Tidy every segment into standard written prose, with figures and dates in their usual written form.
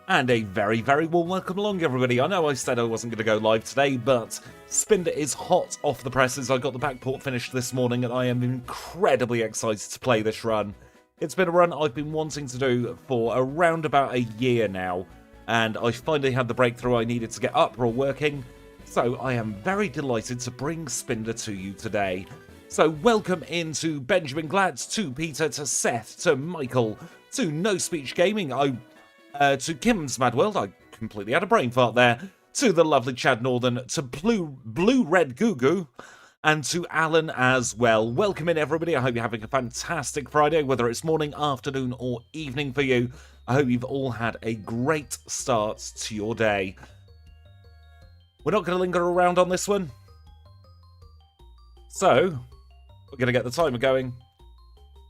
And a very, very warm welcome along, everybody. I know I said I wasn't going to go live today, but Spinda is hot off the presses. I got the backport finished this morning, and I am incredibly excited to play this run. It's been a run I've been wanting to do for around about a year now, and I finally had the breakthrough I needed to get Uproar working, so I am very delighted to bring Spinda to you today. So welcome into Benjamin Glad, to Peter, to Seth, to Michael, to No Speech Gaming, to Kim's Mad World, I completely had a brain fart there, to the lovely Chad Northern, to Blue Red Goo Goo, and to Alan as well. Welcome in, everybody. I hope you're having a fantastic Friday, whether it's morning, afternoon, or evening for you. I hope you've all had a great start to your day. We're not going to linger around on this one. So, we're going to get the timer going,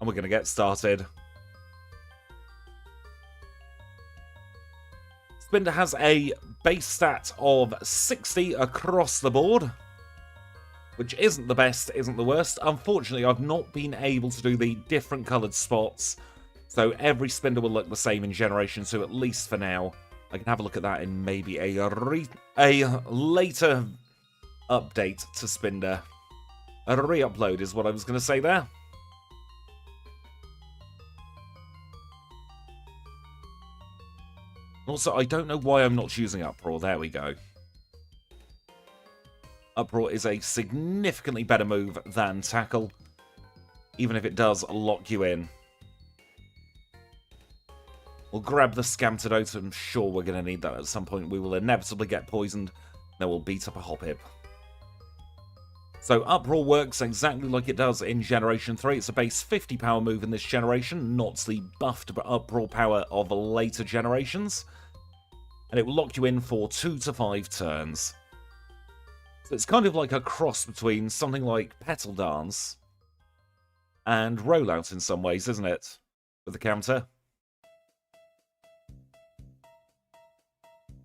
and we're going to get started. Spinda has a base stat of 60 across the board, which isn't the best, isn't the worst. Unfortunately, I've not been able to do the different coloured spots, so every Spinda will look the same in Generation 2, at least for now. I can have a look at that in maybe a later update to Spinda. A re-upload is what I was going to say there. Also, I don't know why I'm not choosing Uproar. There we go. Uproar is a significantly better move than Tackle, even if it does lock you in. We'll grab the Scamterdote. I'm sure we're going to need that at some point. We will inevitably get poisoned. Then we'll beat up a Hoppip. So Uproar works exactly like it does in Generation 3. It's a base 50 power move in this generation, not the buffed Uproar power of later generations. And it will lock you in for 2 to 5 turns. So it's kind of like a cross between something like Petal Dance and Rollout in some ways, isn't it? With the counter.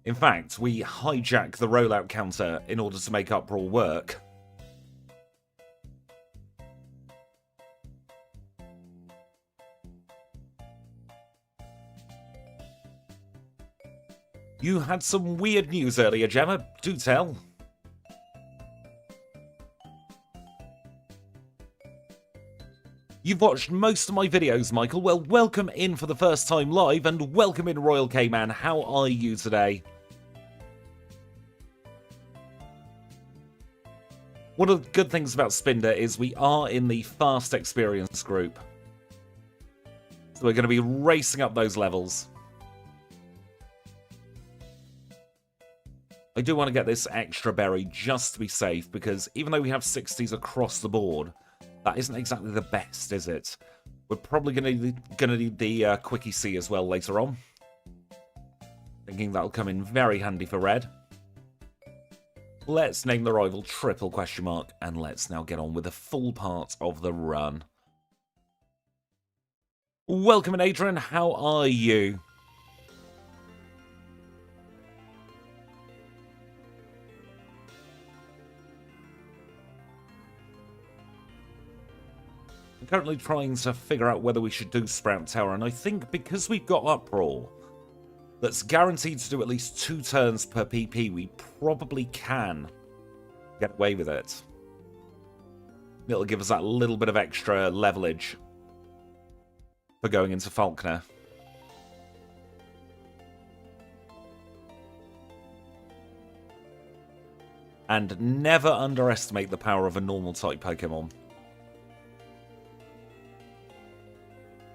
In fact, we hijack the Rollout counter in order to make Uproar work. You had some weird news earlier, Gemma. Do tell. You've watched most of my videos, Michael. Well, welcome in for the first time live, and welcome in, Royal K-Man. How are you today? One of the good things about Spinda is we are in the fast experience group. So we're going to be racing up those levels. I do want to get this extra berry just to be safe, because even though we have 60s across the board, that isn't exactly the best, is it? We're probably going to need the Quickie C as well later on. Thinking that'll come in very handy for red. Let's name the rival triple question mark, and let's now get on with the full part of the run. Welcome in, Adrian. How are you? I'm currently trying to figure out whether we should do Sprout Tower, and I think because we've got Uproar that's guaranteed to do at least 2 turns per PP, we probably can get away with it. It'll give us that little bit of extra leverage for going into Falconer. And never underestimate the power of a normal type Pokemon.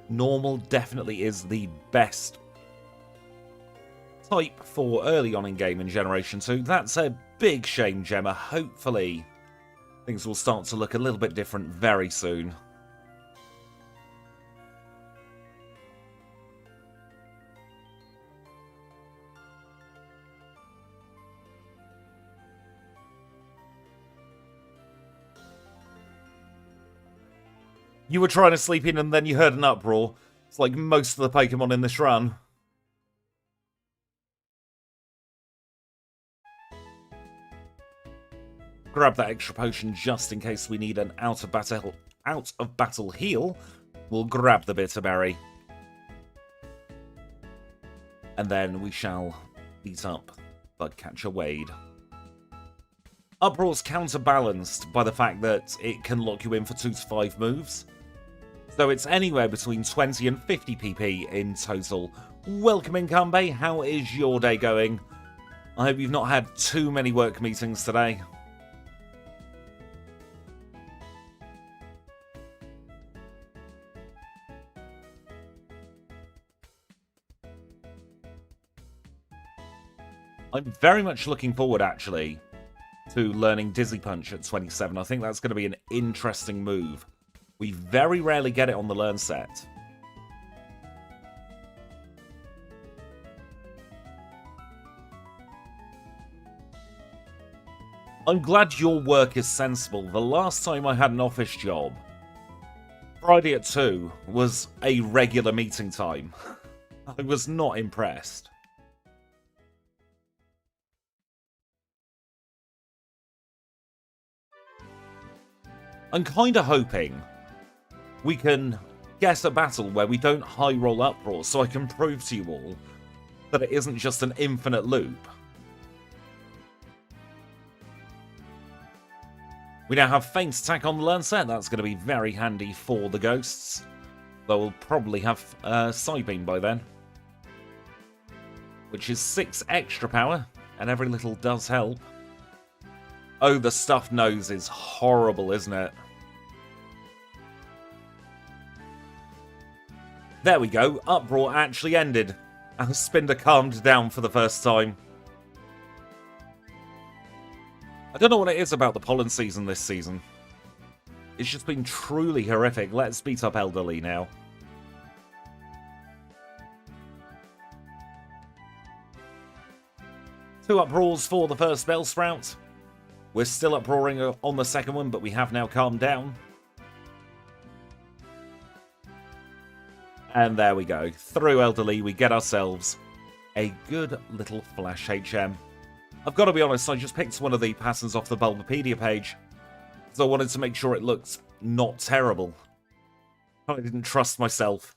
Normal definitely is the best type for early on in game in Generation 2. That's a big shame, Gemma. Hopefully things will start to look a little bit different very soon. You were trying to sleep in and then you heard an uproar. It's like most of the Pokemon in this run. Grab that extra potion just in case we need an out of battle heal. We'll grab the bitter berry. And then we shall beat up Bugcatcher Wade. Uproar's counterbalanced by the fact that it can lock you in for 2 to 5 moves. So it's anywhere between 20 and 50 PP in total. Welcome in, Kanbei. How is your day going? I hope you've not had too many work meetings today. I'm very much looking forward, actually, to learning Dizzy Punch at 27. I think that's going to be an interesting move. We very rarely get it on the learn set. I'm glad your work is sensible. The last time I had an office job, Friday at 2 was a regular meeting time. I was not impressed. I'm kind of hoping we can guess a battle where we don't high roll Uproar, so I can prove to you all that it isn't just an infinite loop. We now have Feint Attack on the learn set. That's going to be very handy for the ghosts. Though we'll probably have Psybeam by then. Which is 6 extra power, and every little does help. Oh, the stuffed nose is horrible, isn't it? There we go. Uproar actually ended. And Spinda calmed down for the first time. I don't know what it is about the pollen season this season. It's just been truly horrific. Let's beat up Elderly now. Two uproars for the first Bellsprout. We're still uproaring on the second one, but we have now calmed down. And there we go. Through Elderly, we get ourselves a good little Flash HM. I've got to be honest, I just picked one of the patterns off the Bulbapedia page, because I wanted to make sure it looked not terrible. I didn't trust myself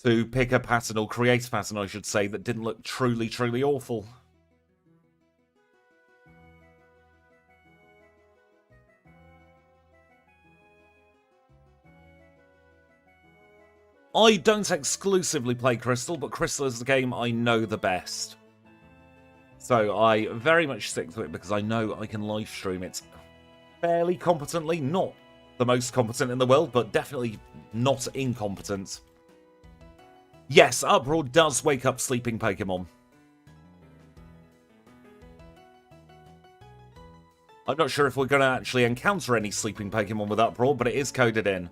to pick a pattern, or create a pattern, I should say, that didn't look truly, truly awful. I don't exclusively play Crystal, but Crystal is the game I know the best. So I very much stick to it because I know I can live stream it fairly competently. Not the most competent in the world, but definitely not incompetent. Yes, Uproar does wake up sleeping Pokemon. I'm not sure if we're going to actually encounter any sleeping Pokemon with Uproar, but it is coded in.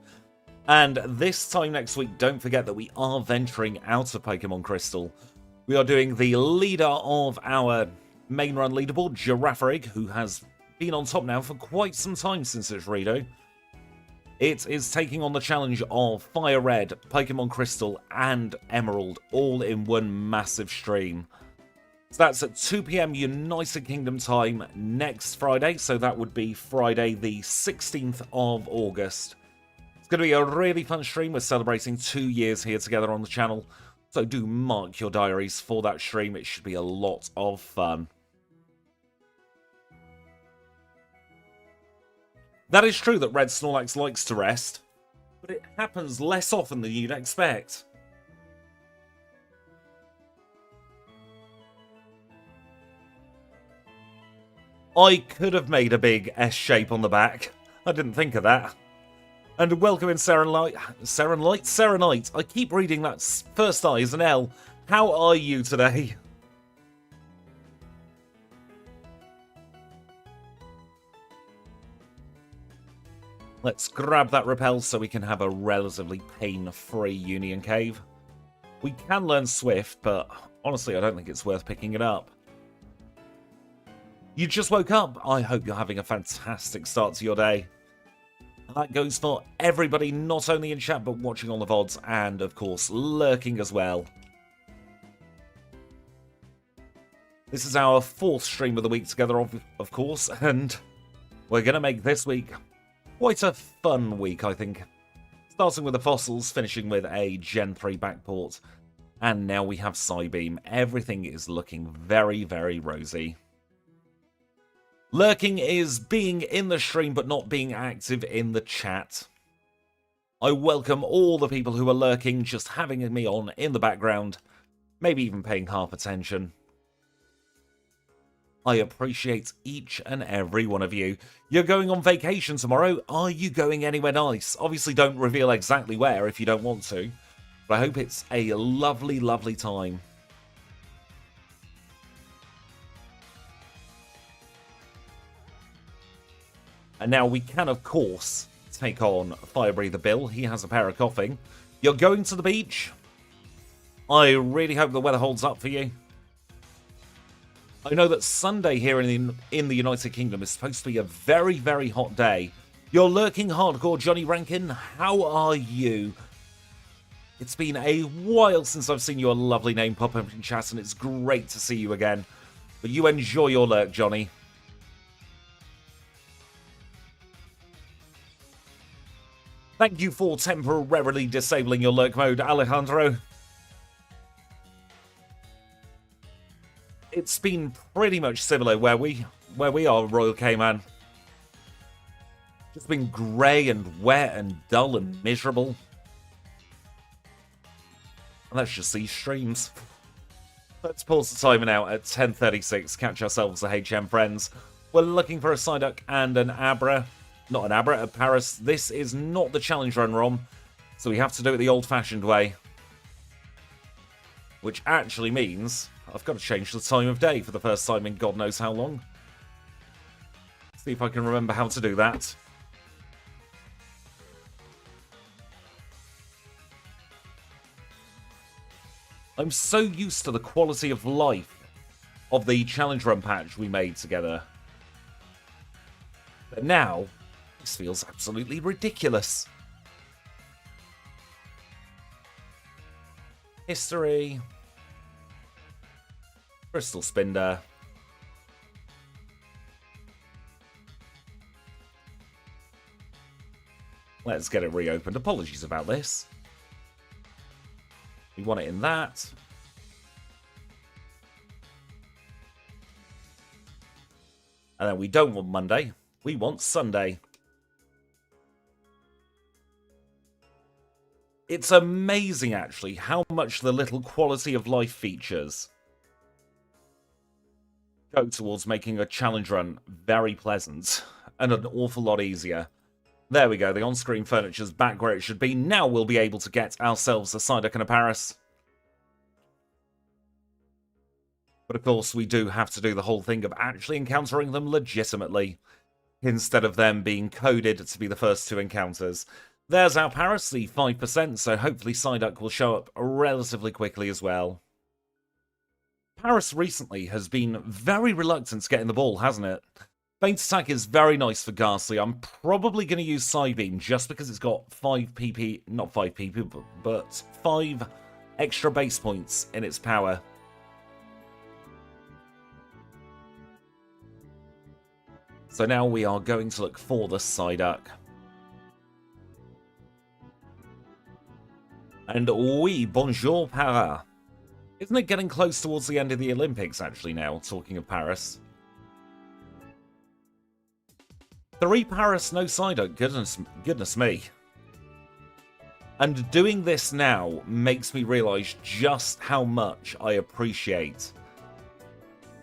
And this time next week, don't forget that we are venturing out of Pokémon Crystal. We are doing the leader of our main run leaderboard, Girafarig, who has been on top now for quite some time since its redo. It is taking on the challenge of Fire Red, Pokémon Crystal, and Emerald, all in one massive stream. So that's at 2 PM United Kingdom time next Friday, so that would be Friday the 16th of August. It's going to be a really fun stream. We're celebrating 2 years here together on the channel. So do mark your diaries for that stream. It should be a lot of fun. That is true that Red Snorlax likes to rest, but it happens less often than you'd expect. I could have made a big S shape on the back. I didn't think of that. And welcome in Serenite. I keep reading that first I as an L. How are you today? Let's grab that Repel so we can have a relatively pain-free Union Cave. We can learn Swift, but honestly I don't think it's worth picking it up. You just woke up. I hope you're having a fantastic start to your day. And that goes for everybody, not only in chat, but watching on the VODs, and of course, lurking as well. This is our 4th stream of the week together, of course, and we're going to make this week quite a fun week, I think. Starting with the fossils, finishing with a Gen 3 backport, And now we have Psybeam. Everything is looking very, very rosy. Lurking is being in the stream but not being active in the chat. I welcome all the people who are lurking, just having me on in the background, maybe even paying half attention. I appreciate each and every one of you. You're going on vacation tomorrow. Are you going anywhere nice? Obviously don't reveal exactly where if you don't want to, but I hope it's a lovely, lovely time. And now we can, of course, take on Fire Breather Bill. He has a pair of coughing. You're going to the beach? I really hope the weather holds up for you. I know that Sunday here in the United Kingdom is supposed to be a very, very hot day. You're lurking hardcore, Johnny Rankin. How are you? It's been a while since I've seen your lovely name pop up in chat, and it's great to see you again. But you enjoy your lurk, Johnny. Thank you for temporarily disabling your lurk mode, Alejandro. It's been pretty much similar where we are, Royal K-Man. Just been grey and wet and dull and miserable. And that's just these streams. Let's pause the timer now at 10:36. Catch ourselves a HM friends. We're looking for a Psyduck and an Abra. Not an Abra, a Paris. This is not the challenge run ROM, so we have to do it the old-fashioned way. Which actually means I've got to change the time of day for the first time in God knows how long. See if I can remember how to do that. I'm so used to the quality of life of the challenge run patch we made together. But now, this feels absolutely ridiculous. History. Crystal Spinda. Let's get it reopened. Apologies about this. We want it in that. And then we don't want Monday. We want Sunday. It's amazing, actually, how much the little quality of life features go towards making a challenge run very pleasant and an awful lot easier. There we go, the on-screen furniture's back where it should be. Now we'll be able to get ourselves a Psyduck and a Paris. But of course, we do have to do the whole thing of actually encountering them legitimately, instead of them being coded to be the first two encounters. There's our Paris, the 5%, so hopefully Psyduck will show up relatively quickly as well. Paris recently has been very reluctant to get in the ball, hasn't it? Faint Attack is very nice for Ghastly. I'm probably going to use Psybeam just because it's got 5 PP, not 5 PP, but 5 extra base points in its power. So now we are going to look for the Psyduck. And oui, bonjour, Para. Isn't it getting close towards the end of the Olympics, actually, now, talking of Paris? 3 Paris, no Psyduck, goodness me. And doing this now makes me realise just how much I appreciate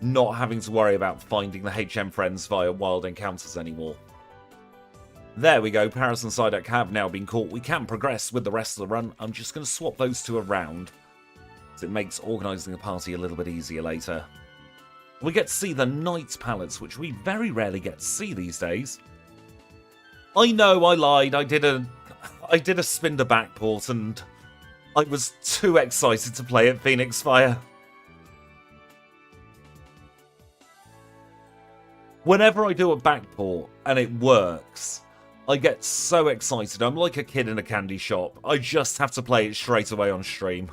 not having to worry about finding the HM friends via wild encounters anymore. There we go, Paris and Psyduck have now been caught. We can progress with the rest of the run. I'm just going to swap those two around, so it makes organising a party a little bit easier later. We get to see the Night palettes, which we very rarely get to see these days. I know, I lied. I did a Spinda backport, and I was too excited to play at Phoenix Fire. Whenever I do a backport and it works, I get so excited. I'm like a kid in a candy shop. I just have to play it straight away on stream.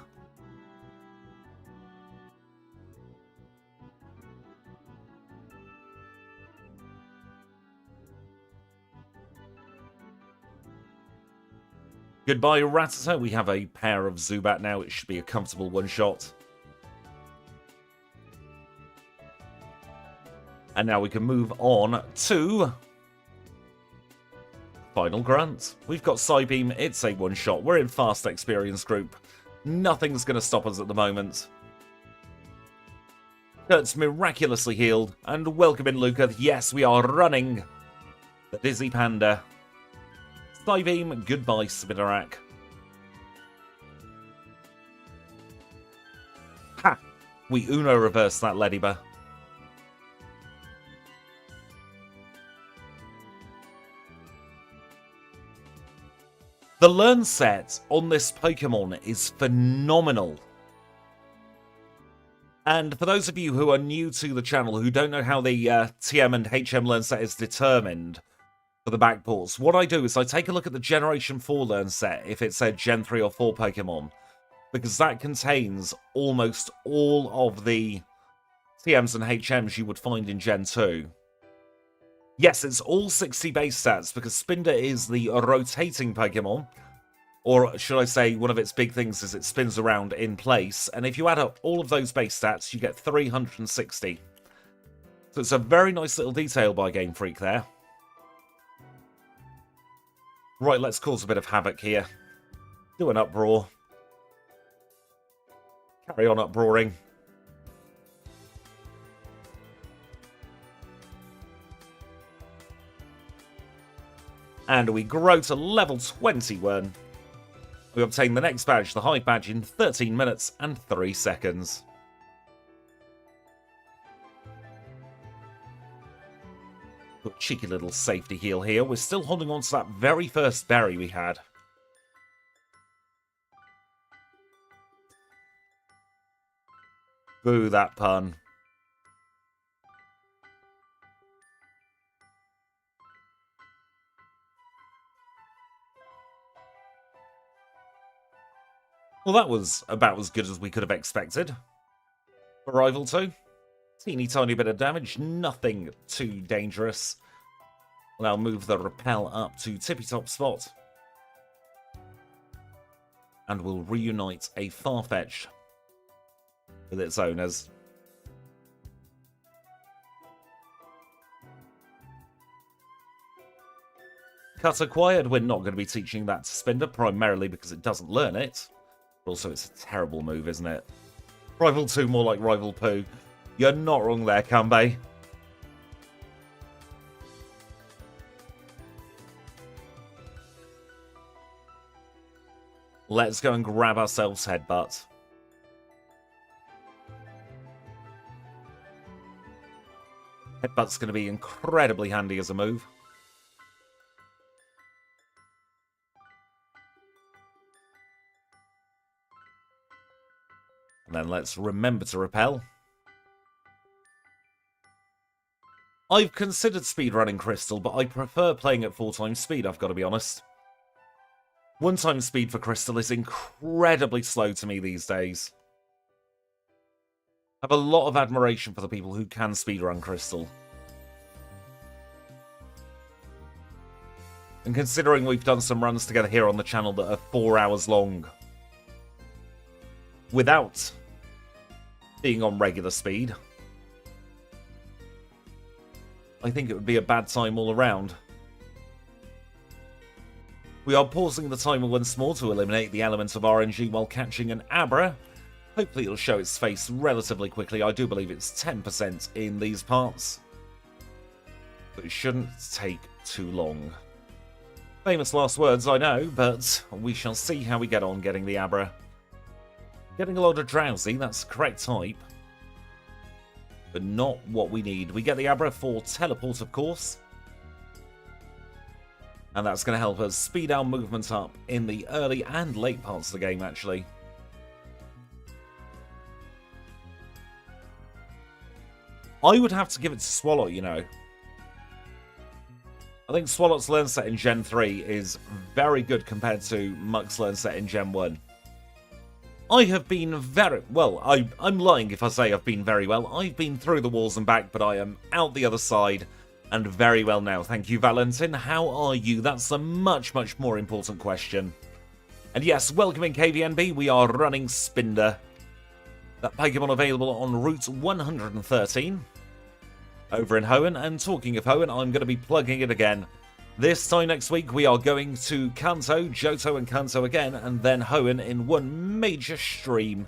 Goodbye, Rattata. We have a pair of Zubat now. It should be a comfortable one-shot. And now we can move on to Final Grunt. We've got Psybeam. It's a one-shot. We're in fast experience group. Nothing's going to stop us at the moment. Kurt's miraculously healed. And welcome in, Luca. Yes, we are running the Dizzy Panda. Psybeam, goodbye, Spinarak. Ha! We Uno reversed that Leddyba. The learn set on this Pokemon is phenomenal. And for those of you who are new to the channel, who don't know how the TM and HM learn set is determined for the backports, what I do is I take a look at the Generation 4 learn set, if it's a Gen 3 or 4 Pokemon, because that contains almost all of the TMs and HMs you would find in Gen 2. Yes, it's all 60 base stats, because Spinda is the rotating Pokemon, or should I say, one of its big things is it spins around in place, and if you add up all of those base stats, you get 360. So it's a very nice little detail by Game Freak there. Right, let's cause a bit of havoc here. Do an uproar. Carry on uproaring. And we grow to level 21. We obtain the next badge, the Hive badge, in 13 minutes and 3 seconds. Got a cheeky little safety heal here. We're still holding on to that very first berry we had. Boo, that pun. Well, that was about as good as we could have expected. Arrival 2. Teeny tiny bit of damage, nothing too dangerous. We'll now move the Repel up to tippy top spot. And we'll reunite a Farfetch with its owners. Cut acquired, we're not going to be teaching that to Spinda, primarily because it doesn't learn it. Also, it's a terrible move, isn't it? Rival 2, more like Rival Poo. You're not wrong there, Kanbei. Let's go and grab ourselves Headbutt. Headbutt's going to be incredibly handy as a move. And then let's remember to repel. I've considered speedrunning Crystal, but I prefer playing at 4 times speed, I've got to be honest. 1 time speed for Crystal is incredibly slow to me these days. I have a lot of admiration for the people who can speedrun Crystal. And considering we've done some runs together here on the channel that are 4 hours long, without being on regular speed, I think it would be a bad time all around. We are pausing the timer once more to eliminate the element of RNG while catching an Abra. Hopefully it'll show its face relatively quickly. I do believe it's 10% in these parts, but it shouldn't take too long. Famous last words, I know, but we shall see how we get on getting the Abra. Getting a lot of Drowsy, that's the correct type, but not what we need. We get the Abra for Teleport, of course, and that's going to help us speed our movement up in the early and late parts of the game, actually. I would have to give it to Swallow, you know. I think Swallow's learn set in Gen 3 is very good compared to Muck's learn set in Gen 1. I have been very well. I'm lying if I say I've been very well. I've been through the walls and back, but I am out the other side and very well now. Thank you, Valentin. How are you? That's a much, much more important question. And yes, welcome in KVNB, we are running Spinda. That Pokemon available on Route 113 over in Hoenn. And talking of Hoenn, I'm going to be plugging it again. This time next week we are going to Kanto, Johto and Kanto again, and then Hoenn in one major stream.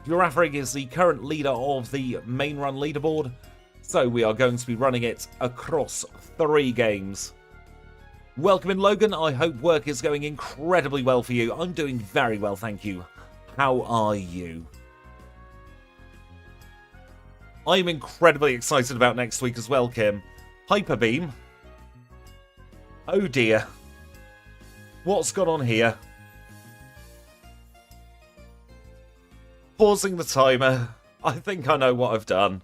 Girafarig is the current leader of the main run leaderboard, so we are going to be running it across 3 games. Welcome in, Logan. I hope work is going incredibly well for you. I'm doing very well, thank you. How are you? I'm incredibly excited about next week as well, Kim. Hyper Beam. Oh dear. What's gone on here? Pausing the timer. I think I know what I've done.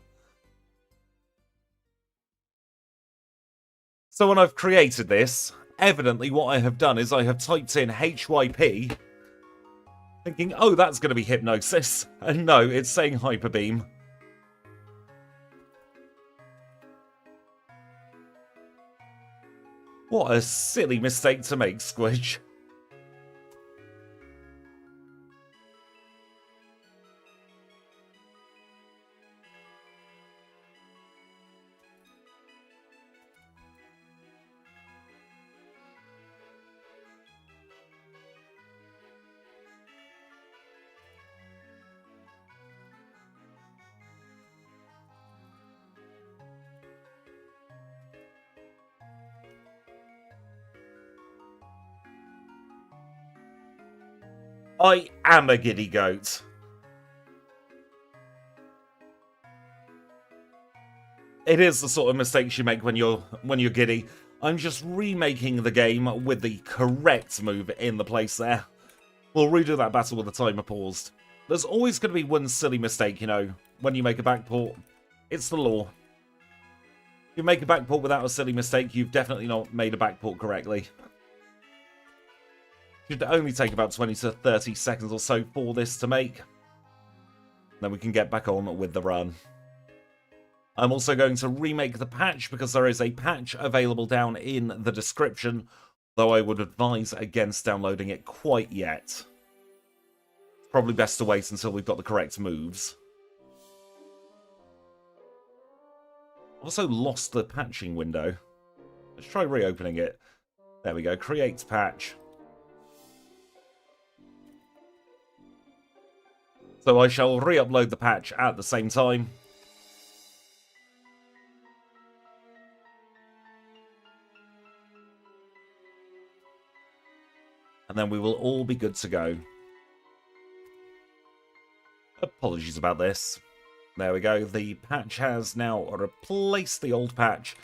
So when I've created this, evidently what I have done is I have typed in HYP, thinking, oh, that's going to be Hypnosis. And no, it's saying Hyper Beam. What a silly mistake to make, Squidge. I am a giddy goat. It is the sort of mistakes you make when you're giddy. I'm just remaking the game with the correct move in the place there. We'll redo that battle with the timer paused. There's always going to be one silly mistake, you know, when you make a backport. It's the law. If you make a backport without a silly mistake, you've definitely not made a backport correctly. Should only take about 20 to 30 seconds or so for this to make. Then we can get back on with the run. I'm also going to remake the patch because there is a patch available down in the description, though I would advise against downloading it quite yet. Probably best to wait until we've got the correct moves. Also lost the patching window. Let's try reopening it. There we go, create patch. So I shall re-upload the patch at the same time. And then we will all be good to go. Apologies about this. There we go. The patch has now replaced the old patch.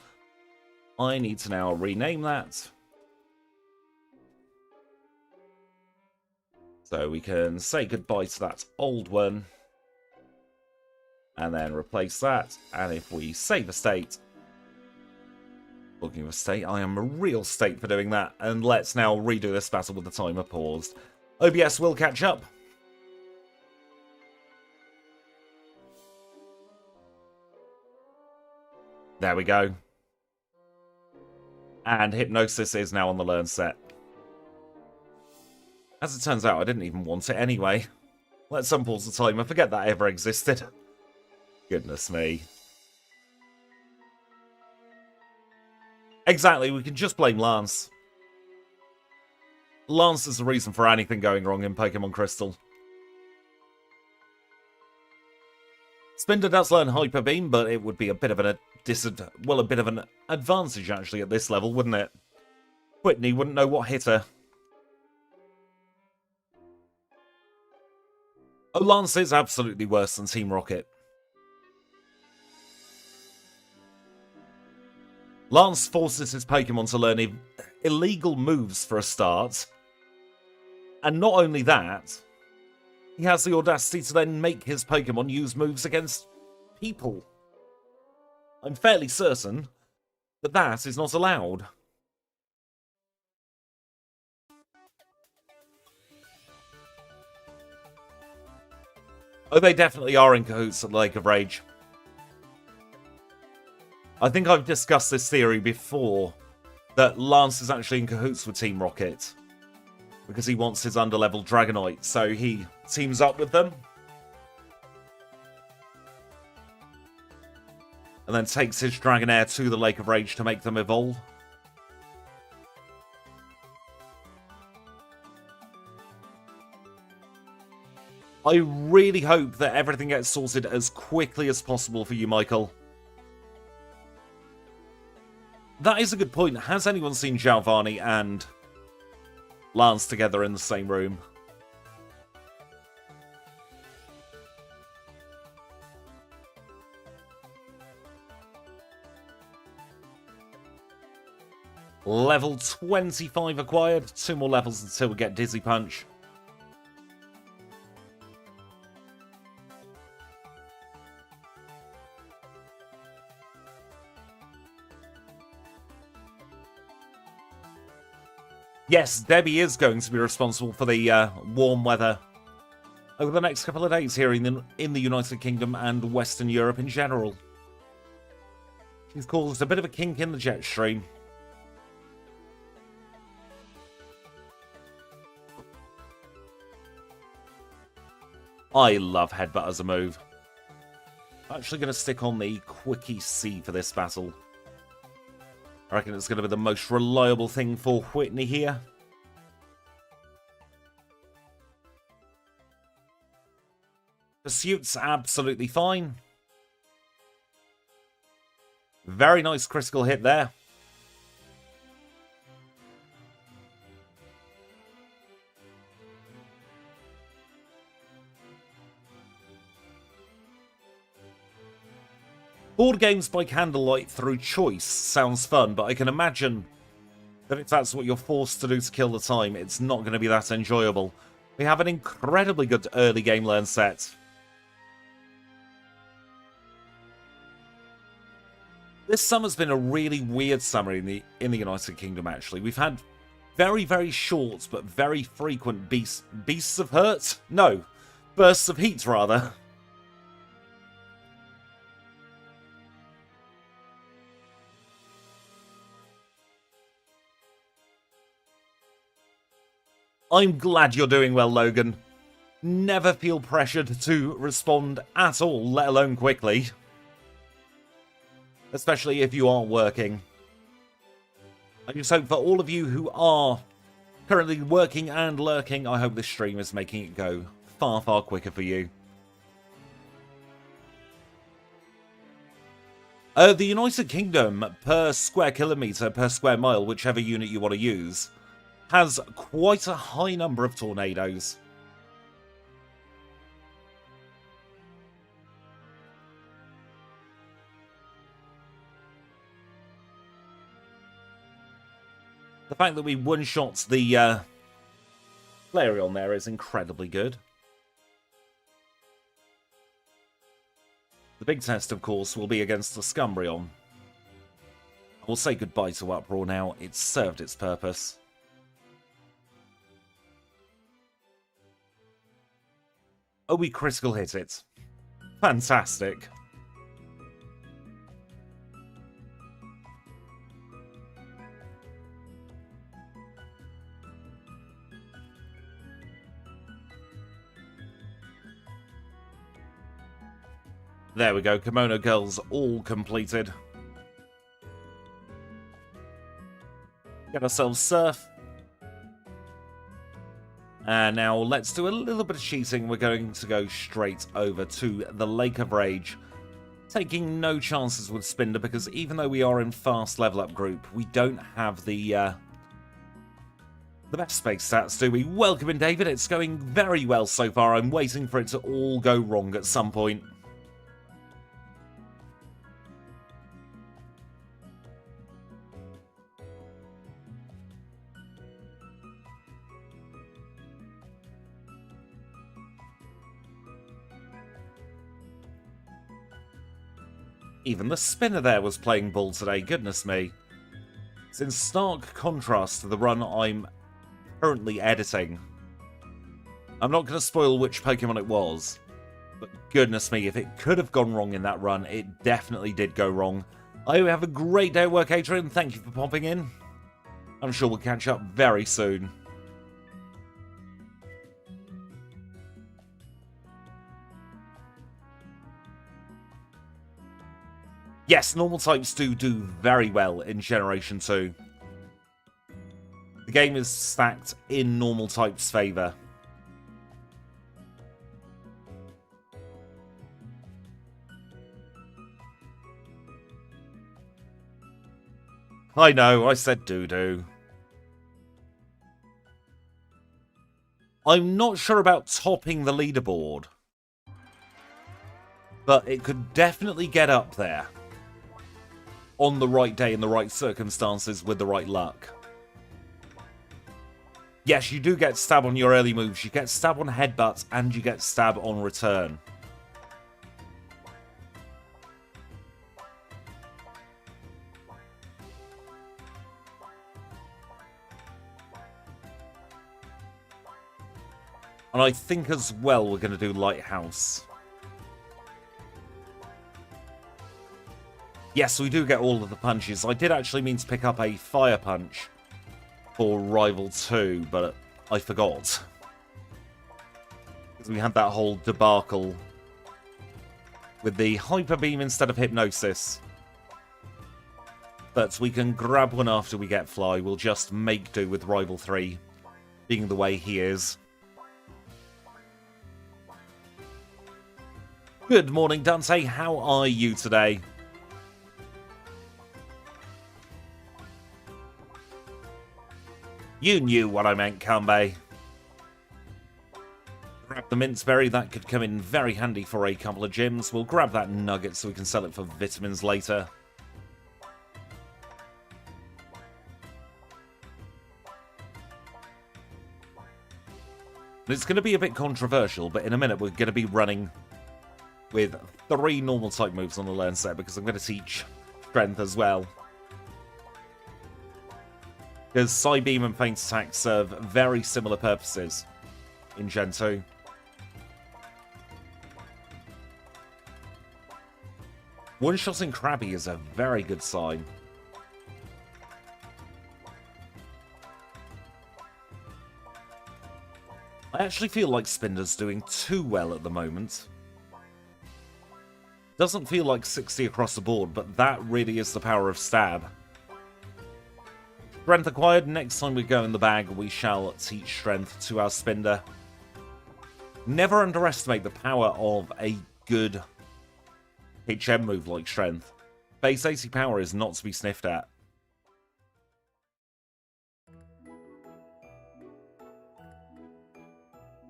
I need to now rename that. So we can say goodbye to that old one. And then replace that. And if we save a state. Looking of a state, I am a real state for doing that. And let's now redo this battle with the timer paused. OBS will catch up. There we go. And Hypnosis is now on the learn set. As it turns out, I didn't even want it anyway. Let's unpause the timer. Forget that ever existed. Goodness me. Exactly, we can just blame Lance. Lance is the reason for anything going wrong in Pokémon Crystal. Spinda does learn Hyper Beam, but it would be a bit of an advantage actually at this level, wouldn't it? Whitney wouldn't know what hit her. Oh, Lance is absolutely worse than Team Rocket. Lance forces his Pokemon to learn illegal moves for a start. And not only that, he has the audacity to then make his Pokemon use moves against people. I'm fairly certain that that is not allowed. Oh, they definitely are in cahoots at Lake of Rage. I think I've discussed this theory before, that Lance is actually in cahoots with Team Rocket. because he wants his underleveled Dragonite. So he teams up with them. And then takes his Dragonair to the Lake of Rage to make them evolve. I really hope that everything gets sorted as quickly as possible for you, Michael. That is a good point. Has anyone seen Giovanni and Lance together in the same room? Level 25 acquired. 2 more levels until we get Dizzy Punch. Yes, Debbie is going to be responsible for the warm weather over the next couple of days here in the United Kingdom and Western Europe in general. She's caused a bit of a kink in the jet stream. I love Headbutt as a move. I'm actually going to stick on the Quickie C for this battle. I reckon it's going to be the most reliable thing for Whitney here. Pursuit's absolutely fine. Very nice critical hit there. Board games by candlelight through choice sounds fun, but I can imagine that if that's what you're forced to do to kill the time, it's not going to be that enjoyable. We have an incredibly good early game learn set. This summer's been a really weird summer in the United Kingdom, actually. We've had very, very short but very frequent beasts of hurt? No, bursts of heat, rather. I'm glad you're doing well, Logan. Never feel pressured to respond at all, let alone quickly. Especially if you are working. I just hope for all of you who are currently working and lurking, I hope this stream is making it go far, far quicker for you. The United Kingdom, per square kilometre, per square mile, whichever unit you want to use, has quite a high number of tornadoes. The fact that we one-shot the Flareon there is incredibly good. The big test, of course, will be against the Scumbrion. We'll say goodbye to Uproar now. It's served its purpose. Oh, we critical hit it. Fantastic. There we go, Kimono Girls all completed. Get ourselves Surf. And now let's do a little bit of cheating. We're going to go straight over to the Lake of Rage. Taking no chances with Spinda because even though we are in fast level up group, we don't have the best space stats, do we? Welcome in, David. It's going very well so far. I'm waiting for it to all go wrong at some point. Even the spinner there was playing ball today, goodness me. It's in stark contrast to the run I'm currently editing. I'm not going to spoil which Pokemon it was, but goodness me, if it could have gone wrong in that run, it definitely did go wrong. I hope you have a great day at work, Adrian. Thank you for popping in. I'm sure we'll catch up very soon. Yes, normal types do very well in Generation 2. The game is stacked in normal types' favour. I know, I said doo-doo. I'm not sure about topping the leaderboard, but it could definitely get up there on the right day in the right circumstances with the right luck. Yes, you do get stab on your early moves. You get stab on headbutt, and you get stab on return. And I think as well we're going to do Lighthouse. Yes, we do get all of the punches. I did actually mean to pick up a Fire Punch for Rival 2, but I forgot. Because we had that whole debacle with the Hyper Beam instead of Hypnosis. But we can grab one after we get Fly. We'll just make do with Rival 3 being the way he is. Good morning, Dante. How are you today? You knew what I meant, Kanbei. Grab the Minceberry. That could come in very handy for a couple of gyms. We'll grab that nugget so we can sell it for vitamins later. It's going to be a bit controversial, but in a minute we're going to be running with 3 normal type moves on the learn set because I'm going to teach strength as well. Because Psybeam and Feint Attack serve very similar purposes in Gen 2. One-shotting Krabby is a very good sign. I actually feel like Spinda's doing too well at the moment. Doesn't feel like 60 across the board, but that really is the power of Stab. Strength acquired. Next time we go in the bag, we shall teach Strength to our Spinda. Never underestimate the power of a good HM move like Strength. Base 80 power is not to be sniffed at.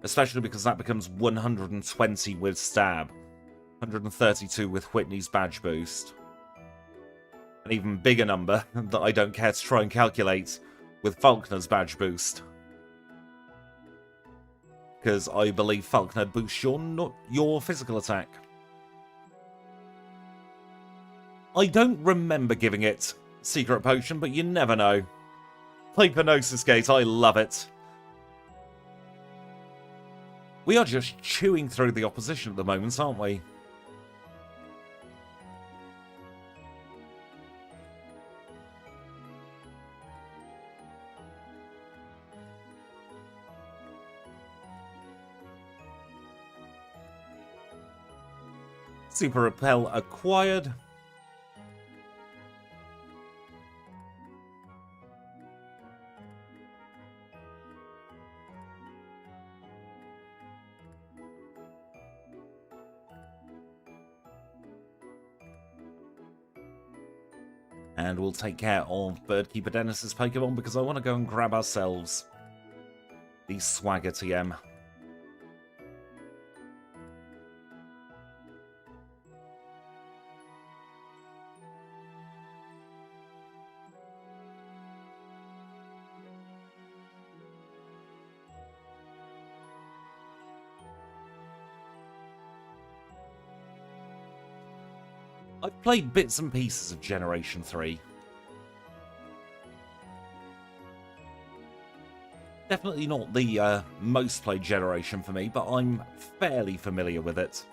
Especially because that becomes 120 with Stab. 132 with Whitney's badge boost. An even bigger number that I don't care to try and calculate with Falkner's badge boost. Because I believe Falkner boosts your physical attack. I don't remember giving it Secret Potion, but you never know. Hypnosis Gate, I love it. We are just chewing through the opposition at the moment, aren't we? Super Repel acquired. And we'll take care of Birdkeeper Dennis's Pokemon because I want to go and grab ourselves the Swagger TM. I've played bits and pieces of Generation 3. Definitely not the most played generation for me, but I'm fairly familiar with it.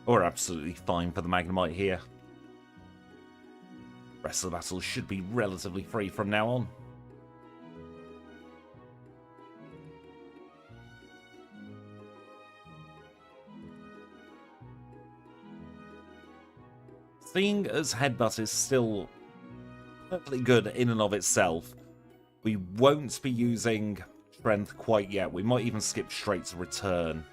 We're absolutely fine for the Magnemite here. The rest of the battles should be relatively free from now on. Seeing as Headbutt is still perfectly good in and of itself, we won't be using Strength quite yet. We might even skip straight to Return.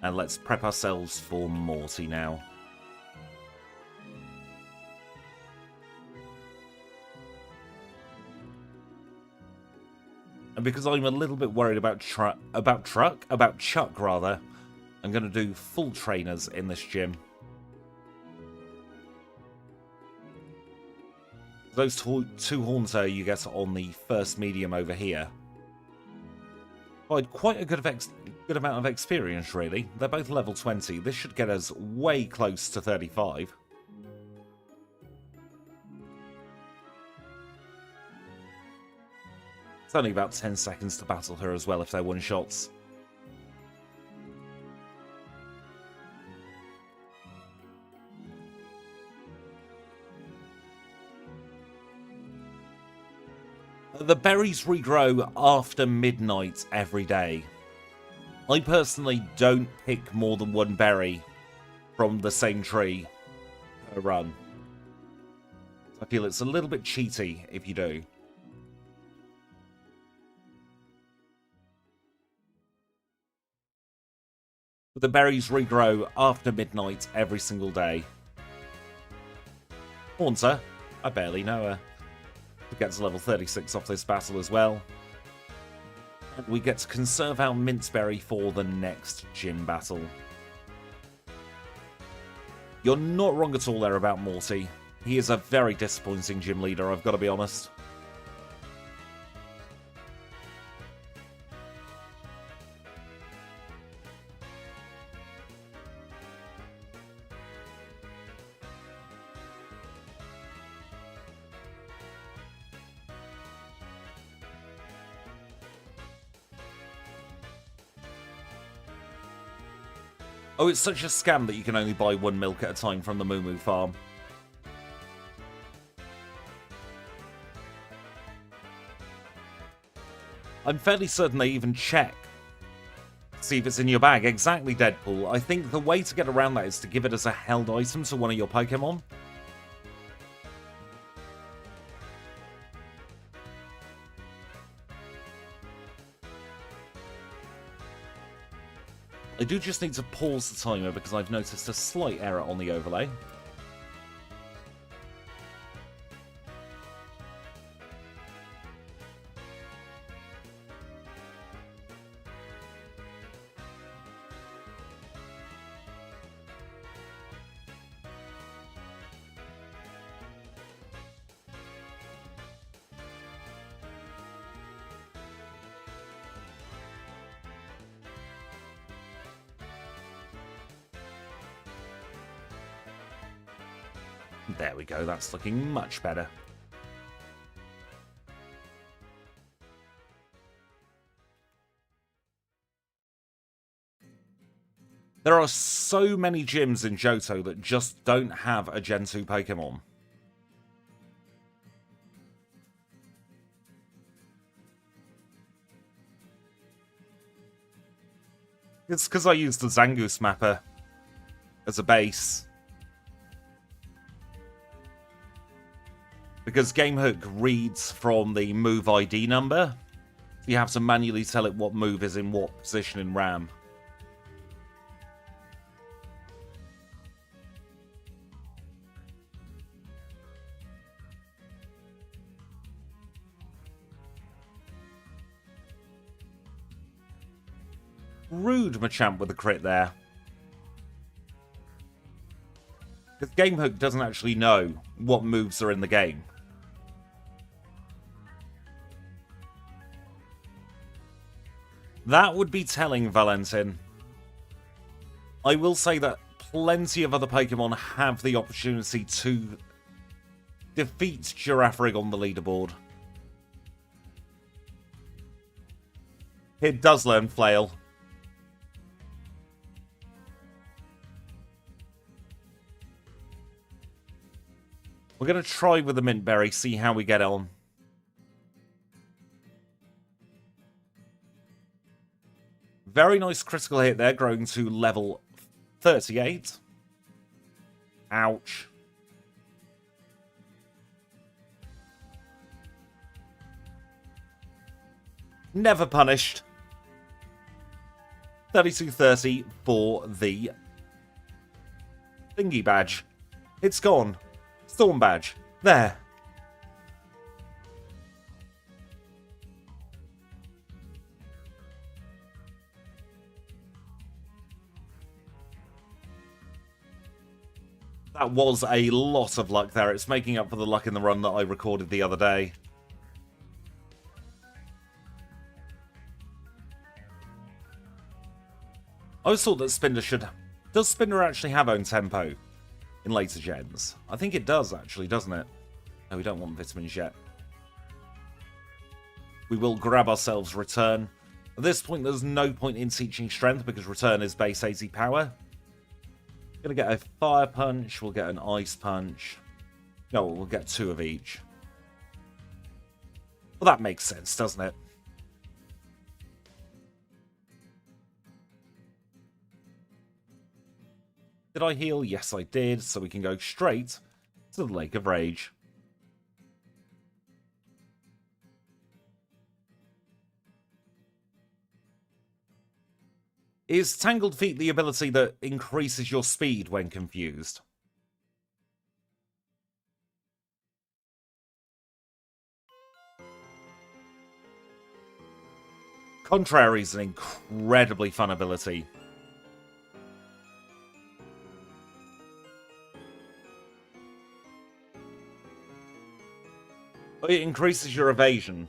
And let's prep ourselves for Morty now. And because I'm a little bit worried about Chuck, rather, I'm going to do full trainers in this gym. Those two Haunter you get on the first medium over here provide quite a good amount of experience, really. They're both level 20. This should get us way close to 35. It's only about 10 seconds to battle her as well if they're one-shots. The berries regrow after midnight every day. I personally don't pick more than one berry from the same tree per run. I feel it's a little bit cheaty if you do. But the berries regrow after midnight every single day. Haunter, I barely know her. We get to level 36 off this battle as well. And we get to conserve our Minceberry for the next gym battle. You're not wrong at all there about Morty. He is a very disappointing gym leader, I've got to be honest. Oh, it's such a scam that you can only buy one milk at a time from the Moo Moo farm. I'm fairly certain they even check. See if it's in your bag. Exactly, Deadpool. I think the way to get around that is to give it as a held item to one of your Pokemon. I do just need to pause the timer because I've noticed a slight error on the overlay. There we go, that's looking much better. There are so many gyms in Johto that just don't have a Gen 2 Pokemon. It's because I used the Zangoose mapper as a base. Because GameHook reads from the move ID number, you have to manually tell it what move is in what position in RAM. Rude, Machamp, with a crit there. Because GameHook doesn't actually know what moves are in the game. That would be telling, Valentin. I will say that plenty of other Pokemon have the opportunity to defeat Girafarig on the leaderboard. It does learn Flail. We're going to try with the Mint Berry, see how we get on. Very nice critical hit there, growing to level 38. Ouch. Never punished. 3230 for the thingy badge. It's gone. Storm badge. There. That was a lot of luck there. It's making up for the luck in the run that I recorded the other day. I always thought that Spinda should... Does Spinda actually have own tempo in later gens? I think it does, actually, doesn't it? No, we don't want vitamins yet. We will grab ourselves Return. At this point, there's no point in teaching Strength because Return is base 80 power. Gonna get a Fire Punch, we'll get an Ice Punch. No, we'll get 2 of each. Well, that makes sense, doesn't it? Did I heal? Yes, I did. So we can go straight to the Lake of Rage. Is Tangled Feet the ability that increases your speed when confused? Contrary is an incredibly fun ability. It increases your evasion.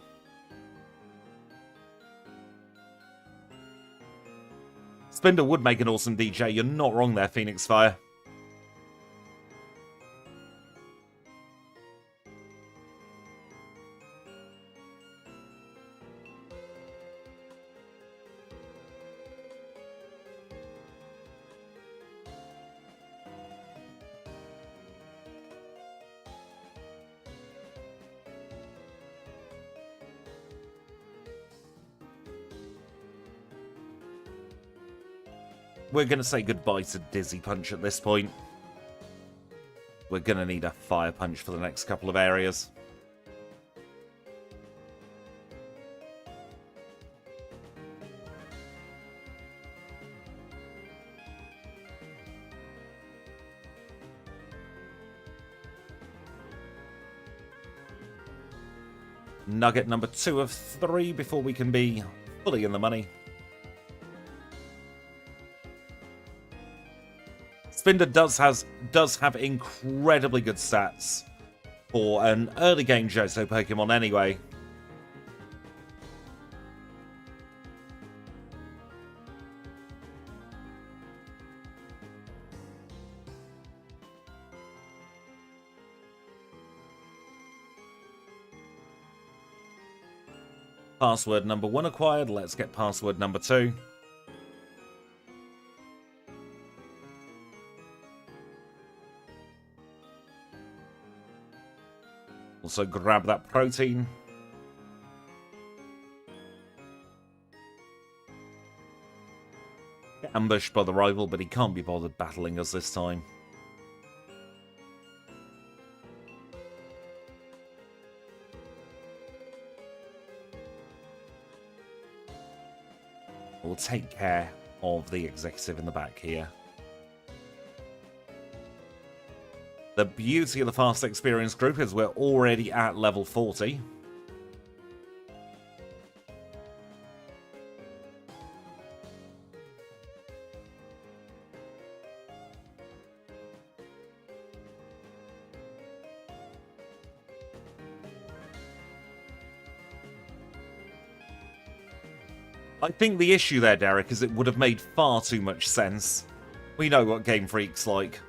Spinda would make an awesome DJ. You're not wrong there, Phoenix Fire. We're going to say goodbye to Dizzy Punch at this point. We're going to need a Fire Punch for the next couple of areas. Nugget number 2 of 3 before we can be fully in the money. Spinda does have incredibly good stats for an early game Johto Pokemon anyway. Password number 1 acquired. Let's get password number 2. Also grab that protein. Get ambushed by the rival, but he can't be bothered battling us this time. We'll take care of the executive in the back here. The beauty of the Fast Experience group is we're already at level 40. I think the issue there, Derek, is it would have made far too much sense We know what Game Freak's like.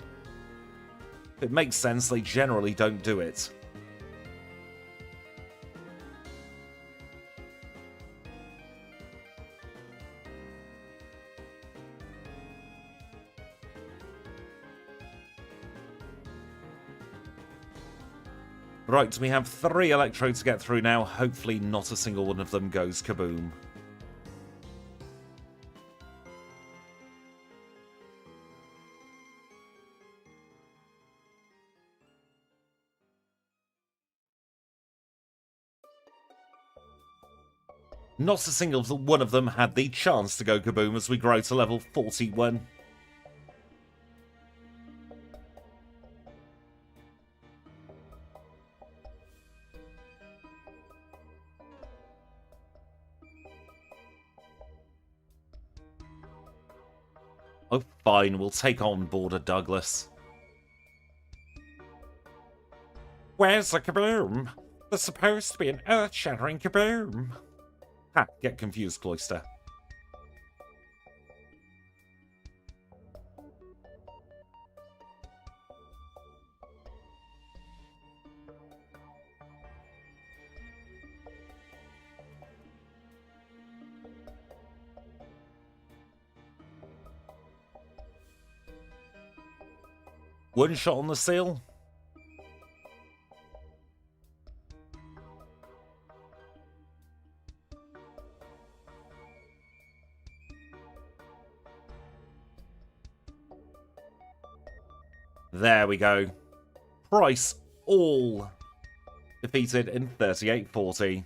If it makes sense, they generally don't do it. Right, we have 3 Electro to get through now. Hopefully not a single one of them goes kaboom. Not a single one of them had the chance to go kaboom as we grow to level 41. Oh, fine, we'll take on Border Douglas. Where's the kaboom? There's supposed to be an earth-shattering kaboom. Ha, get confused, Cloyster. One shot on the seal. There we go. Price all defeated in 3840.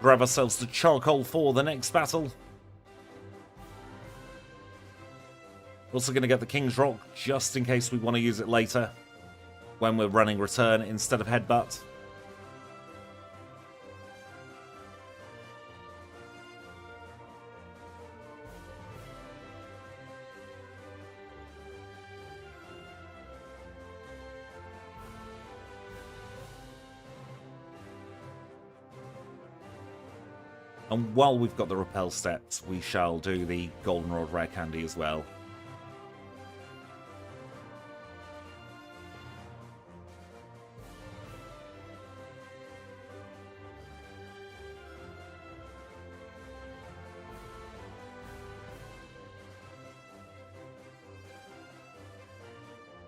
Grab ourselves to charcoal for the next battle. We're also going to get the King's Rock just in case we want to use it later when we're running return instead of headbutt. And while we've got the repel steps, we shall do the Goldenrod Rare Candy as well.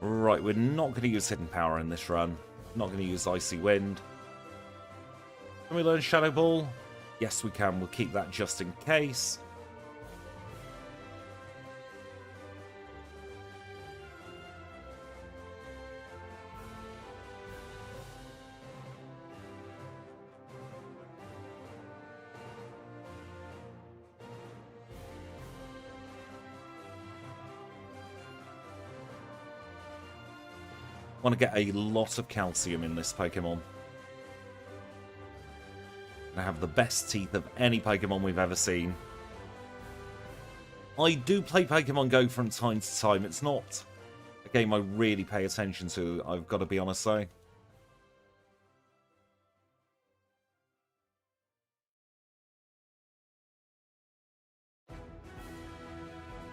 Right, we're not going to use Hidden Power in this run. Not going to use Icy Wind. Can we learn Shadow Ball? Yes, we can. We'll keep that just in case. Want to get a lot of calcium in this Pokemon. I have the best teeth of any Pokemon we've ever seen. I do play Pokemon Go from time to time. It's not a game I really pay attention to, I've got to be honest though.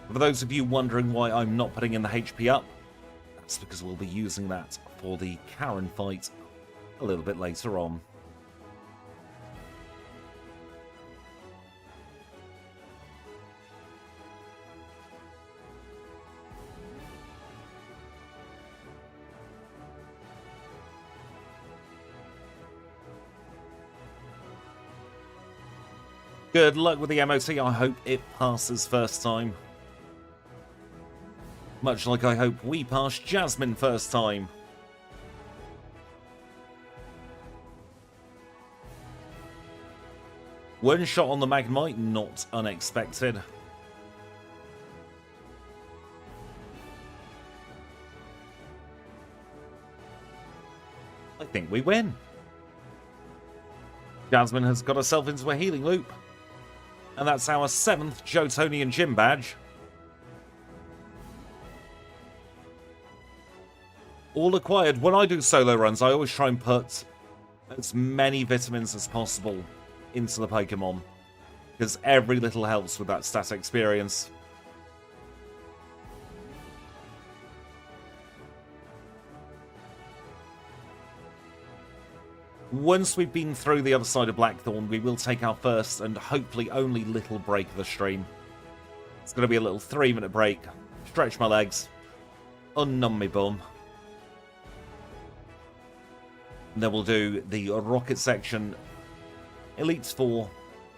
For those of you wondering why I'm not putting in the HP up, that's because we'll be using that for the Karen fight a little bit later on. Good luck with the MOT. I hope it passes first time. Much like I hope we passed Jasmine first time. One shot on the Magnemite, not unexpected. I think we win. Jasmine has got herself into a healing loop. And that's our 7th Jotonian Gym badge. All acquired. When I do solo runs, I always try and put as many vitamins as possible into the Pokemon, because every little helps with that stat experience. Once we've been through the other side of Blackthorn, we will take our first and hopefully only little break of the stream. It's going to be a little 3-minute break. Stretch my legs. Unnumb my bum. And then we'll do the Rocket section, Elites 4,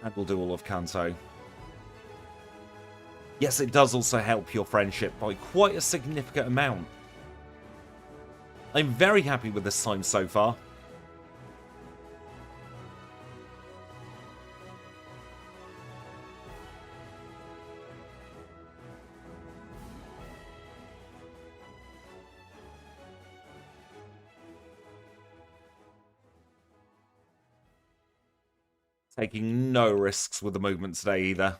and we'll do all of Kanto. Yes, it does also help your friendship by quite a significant amount. I'm very happy with this time so far. Taking no risks with the movement today either.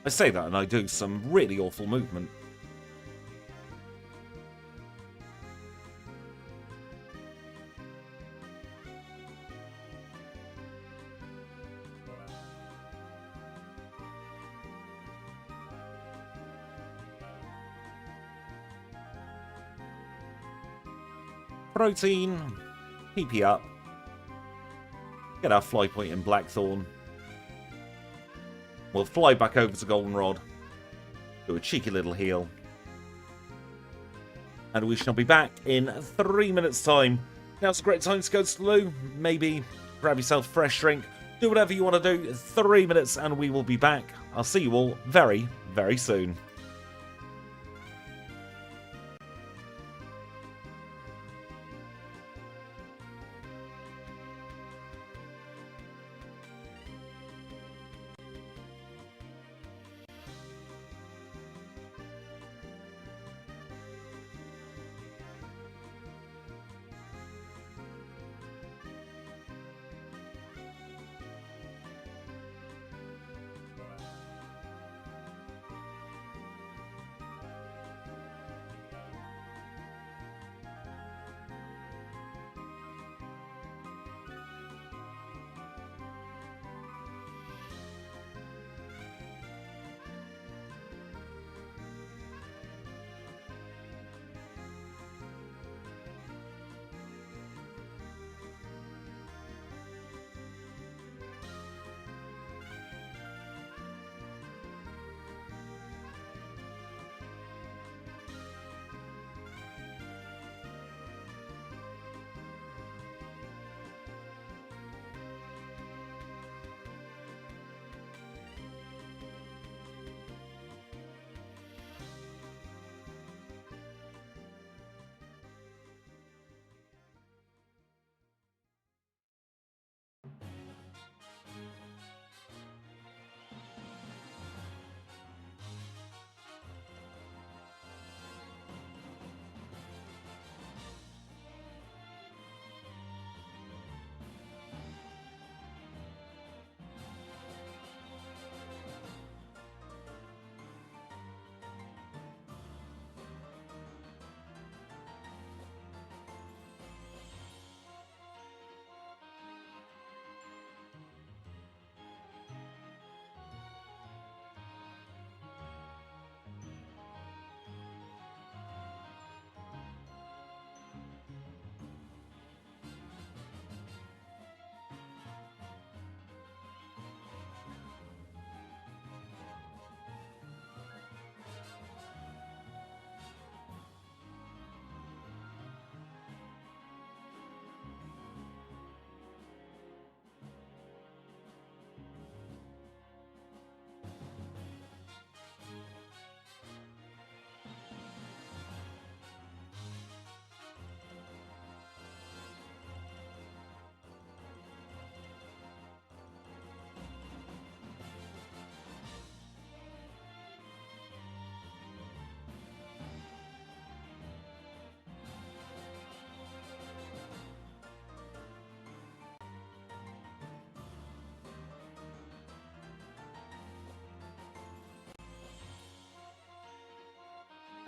I say that and I do some really awful movement. Protein, PP up, get our fly point in Blackthorn. We'll fly back over to Goldenrod, do a cheeky little heal, and we shall be back in 3 minutes' time. Now's a great time to go to the loo, maybe grab yourself a fresh drink, do whatever you want to do. 3 minutes and we will be back. I'll see you all very, very soon.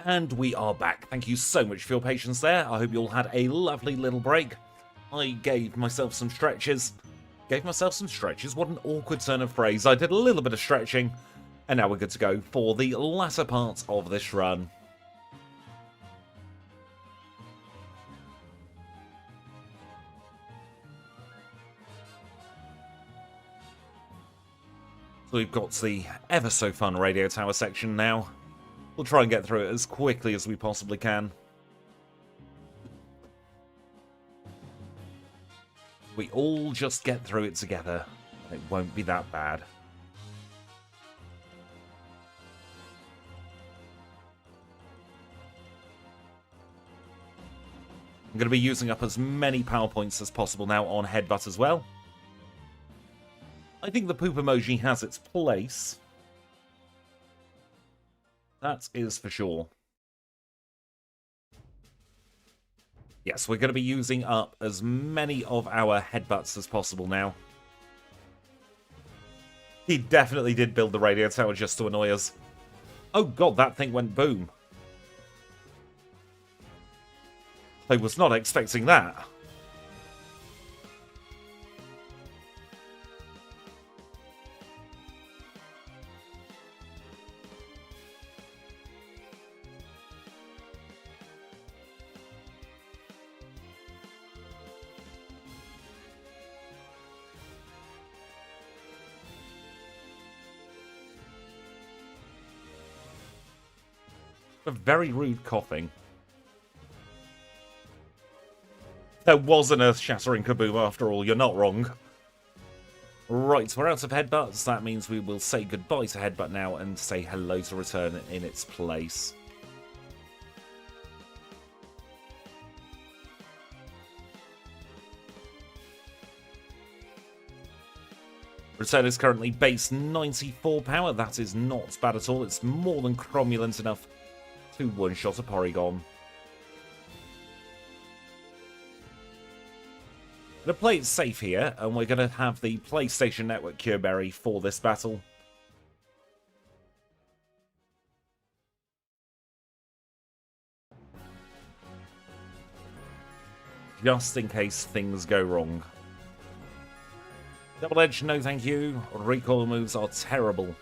And we are back. Thank you so much for your patience there. I hope you all had a lovely little break. I gave myself some stretches. What an awkward turn of phrase. I did a little bit of stretching. And now we're good to go for the latter part of this run. So we've got the ever so fun radio tower section now. We'll try and get through it as quickly as we possibly can. We all just get through it together. It won't be that bad. I'm going to be using up as many power points as possible now on Headbutt as well. I think the poop emoji has its place. That is for sure. Yes, we're going to be using up as many of our headbutts as possible now. He definitely did build the radio tower just to annoy us. Oh god, that thing went boom. I was not expecting that. A very rude coughing. There was an earth-shattering kaboom after all, you're not wrong. Right, we're out of headbutts. That means we will say goodbye to headbutt now and say hello to return in its place. Return is currently base 94 power. That is not bad at all. It's more than cromulent enough to one-shot a Porygon. Going to play it safe here, and we're going to have the PlayStation Network Cure Berry for this battle. Just in case things go wrong. Double Edge, no thank you. Recoil moves are terrible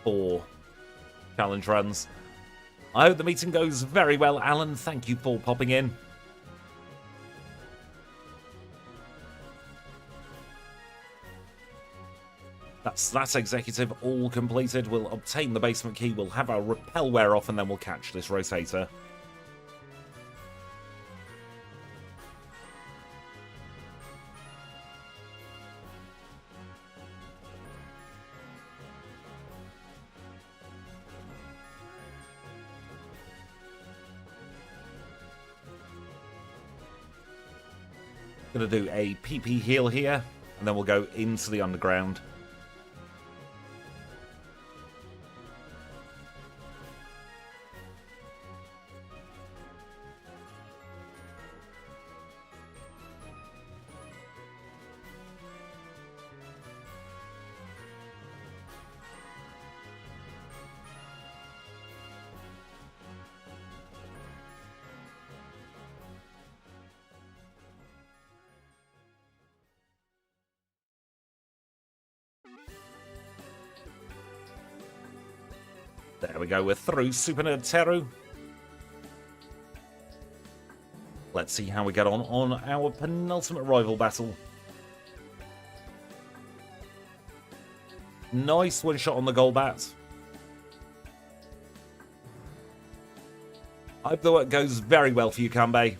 for challenge runs. I hope the meeting goes very well, Alan. Thank you for popping in. That's executive all completed. We'll obtain the basement key, we'll have our repel wear off, and then we'll catch this rotator. Going to do a PP heal here, and then we'll go into the underground. There we go, we're through Super Nerd Teru. Let's see how we get on our penultimate rival battle. Nice one shot on the Golbat. I hope the work goes very well for you, Kanbei.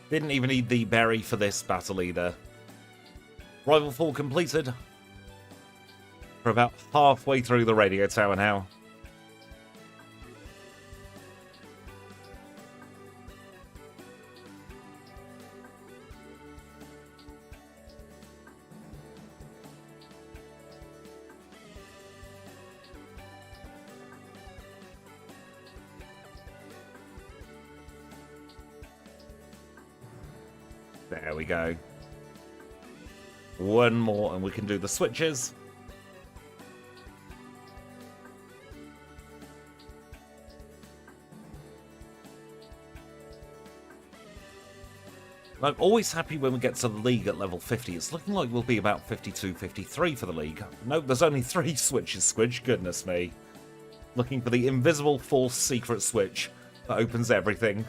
Didn't even need the berry for this battle either. Rival fall completed. We're about halfway through the radio tower now. There we go. One more and we can do the switches. I'm always happy when we get to the League at level 50. It's looking like we'll be about 52, 53 for the League. Nope, there's only 3 switches, Squidge. Goodness me. Looking for the invisible false secret switch that opens everything.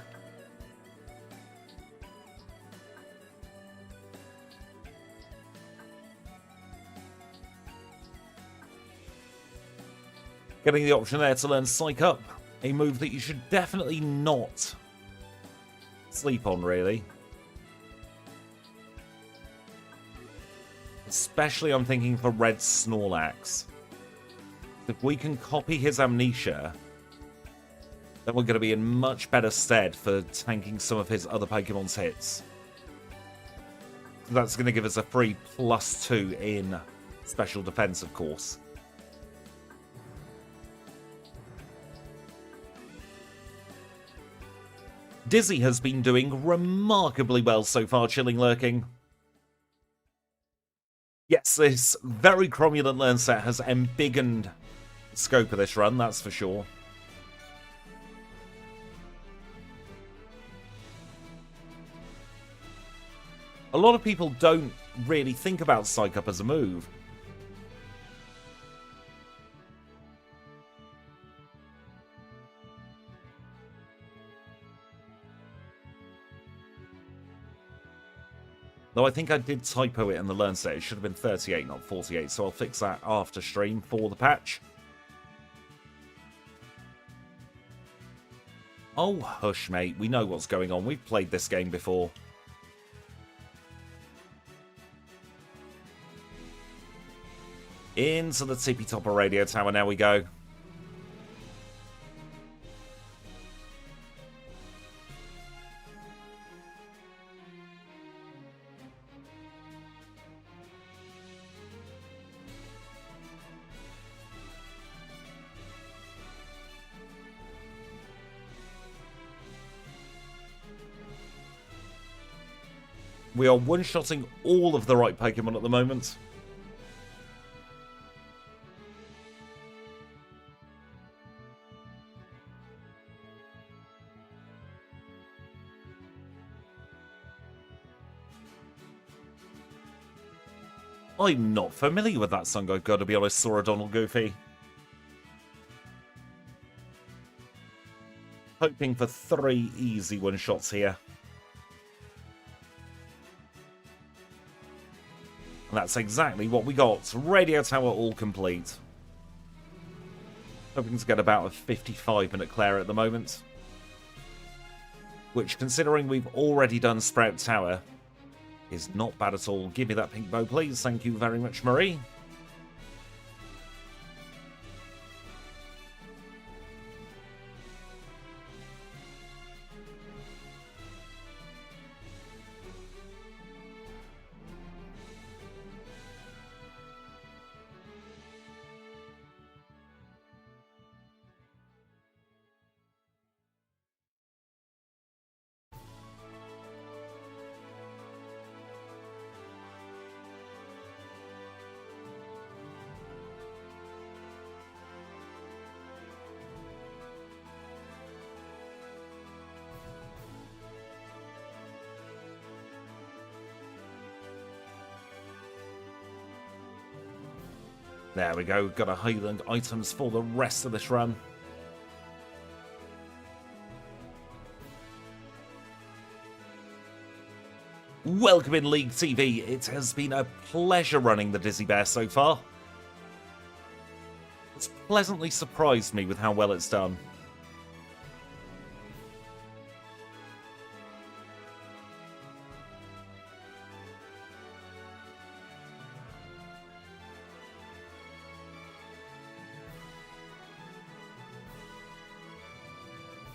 Getting the option there to learn Psych Up, a move that you should definitely not sleep on, really. Especially, I'm thinking for Red Snorlax. If we can copy his Amnesia, then we're going to be in much better stead for tanking some of his other Pokemon's hits. That's going to give us a free +2 in special defense, of course. Dizzy has been doing remarkably well so far, chilling lurking. Yes, this very cromulent learn set has embiggened the scope of this run, that's for sure. A lot of people don't really think about Psych Up as a move. Though I think I did typo it in the learn set. It should have been 38, not 48, so I'll fix that after stream for the patch. Oh, hush, mate. We know what's going on. We've played this game before. Into the tippy top of Radio Tower, now we go. We are one-shotting all of the right Pokemon at the moment. I'm not familiar with that song, I've got to be honest, Sora Donald Goofy. Hoping for 3 easy one-shots here. And that's exactly what we got. Radio Tower all complete. Hoping to get about a 55-minute clear at the moment. Which, considering we've already done Sprout Tower, is not bad at all. Give me that pink bow, please. Thank you very much, Marie. There we go, got a Highland items for the rest of this run. Welcome in League TV, it has been a pleasure running the Dizzy Bear so far. It's pleasantly surprised me with how well it's done.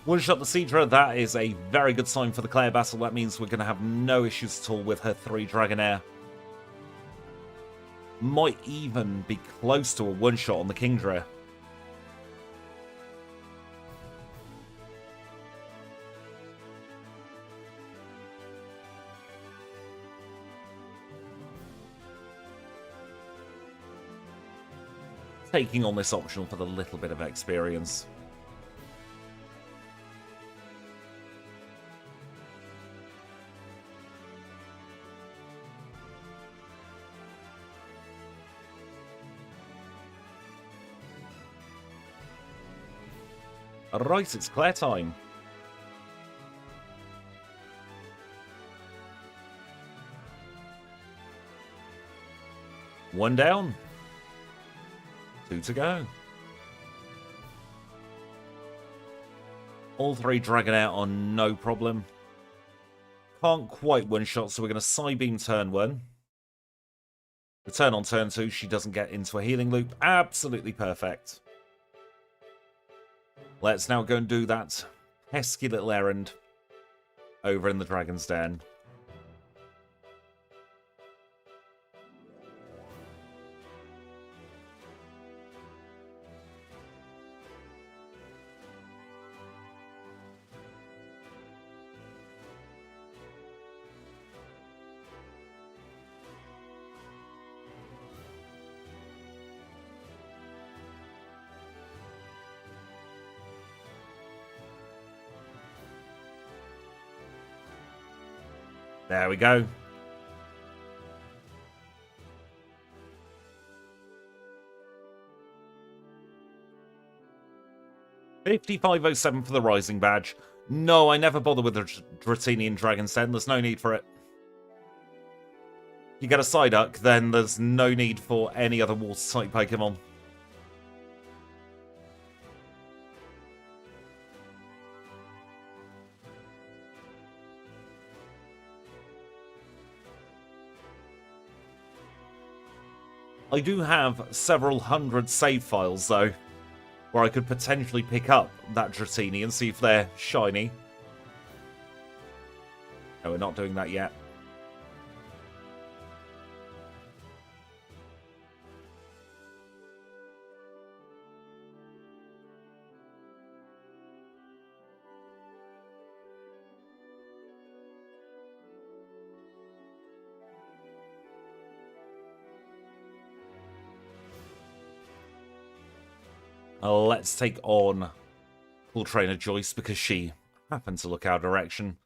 One-shot the Seadra, that is a very good sign for the Claire battle. That means we're going to have no issues at all with her 3 Dragonair. Might even be close to a one-shot on the Kingdra. taking on this optional for the little bit of experience. Right, it's Claire time. One down. 2 to go. All 3 dragging out on no problem. Can't quite one-shot, so we're going to Psybeam turn 1. Return on turn 2, she doesn't get into a healing loop. Absolutely perfect. Let's now go and do that pesky little errand over in the Dragon's Den. There we go. $55.07 for the Rising Badge. No, I never bother with the Dratini Dragon's Den. There's no need for it. You get a Psyduck, then there's no need for any other Water-type Pokemon. I do have several hundred save files, though, where I could potentially pick up that Dratini and see if they're shiny. No, we're not doing that yet. Let's take on Full Trainer Joyce because she happens to look our direction.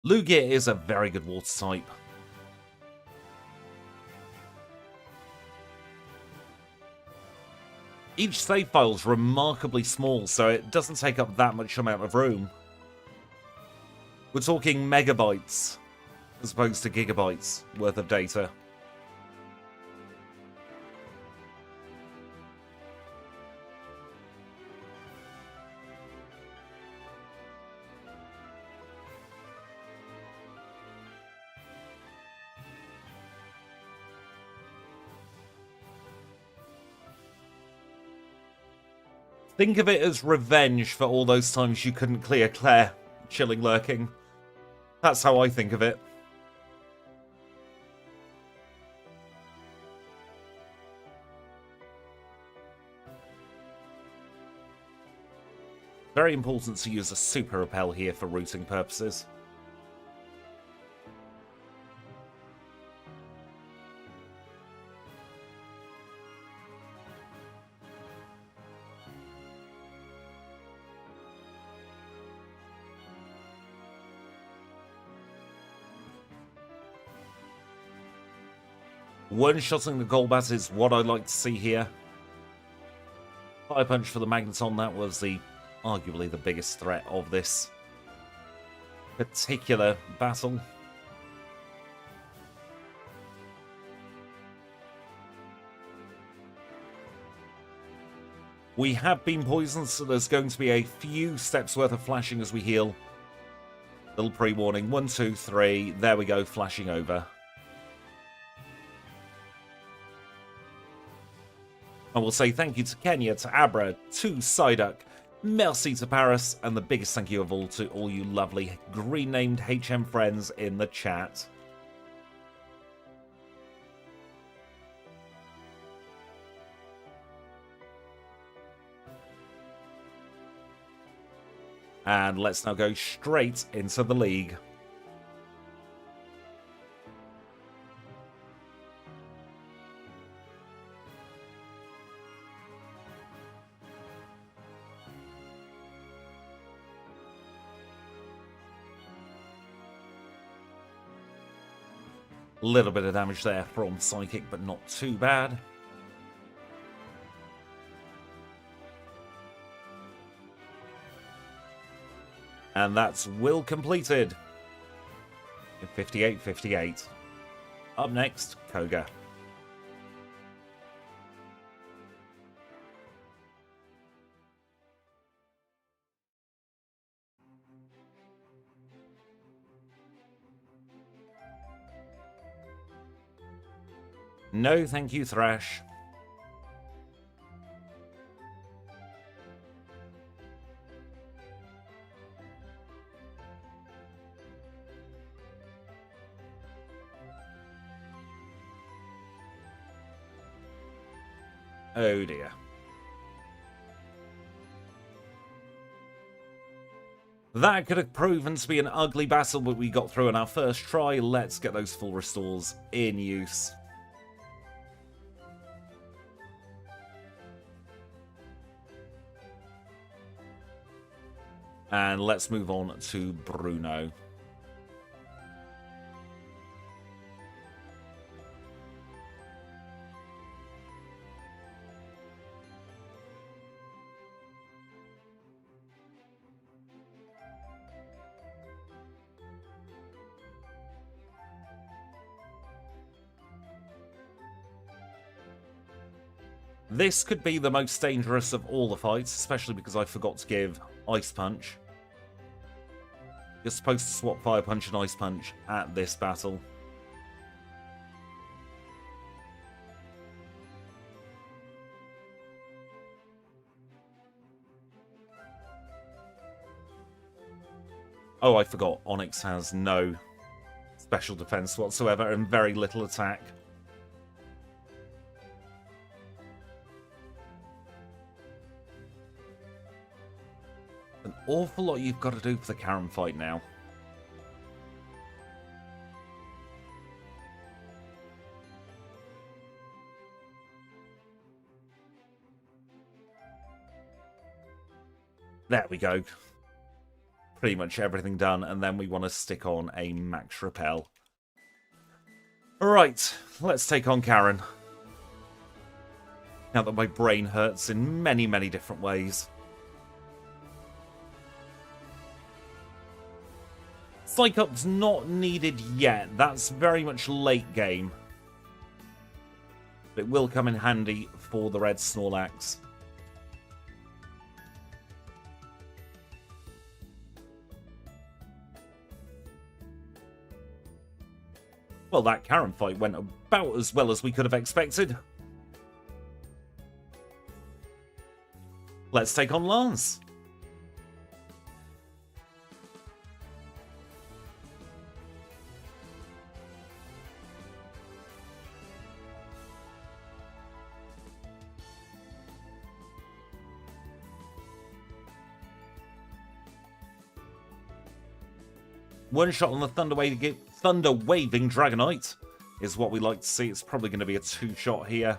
Lugia is a very good water type. Each save file is remarkably small, so it doesn't take up that much amount of room. We're talking megabytes as opposed to gigabytes worth of data. Think of it as revenge for all those times you couldn't clear Claire, chilling lurking. That's how I think of it. Very important to use a Super Repel here for routing purposes. One-shotting the Golbat is what I'd like to see here. Fire Punch for the Magneton, that was arguably the biggest threat of this particular battle. We have been poisoned, so there's going to be a few steps worth of flashing as we heal. Little pre-warning. 1, 2, 3. There we go, flashing over. I will say thank you to Kenya, to Abra, to Psyduck, merci to Paris, and the biggest thank you of all to all you lovely green-named HM friends in the chat. And let's now go straight into the league. A little bit of damage there from Psychic, but not too bad. And that's will completed. 58-58. Up next, Koga. No, thank you, Thrash. Oh dear. That could have proven to be an ugly battle, but we got through on our first try. Let's get those full restores in use. And let's move on to Bruno. This could be the most dangerous of all the fights, especially because I forgot to give Ice Punch. You're supposed to swap Fire Punch and Ice Punch at this battle. Oh, I forgot. Onyx has no special defense whatsoever and very little attack. An awful lot you've got to do for the Karen fight now. There we go. Pretty much everything done, and then we want to stick on a Max Repel. Alright, let's take on Karen. Now that my brain hurts in many, many different ways. Psych Up's not needed yet. That's very much late game. But it will come in handy for the red Snorlax. Well, that Karen fight went about as well as we could have expected. Let's take on Lance. One shot on the Thunder Waving Dragonite is what we like to see. It's probably going to be a two-shot here.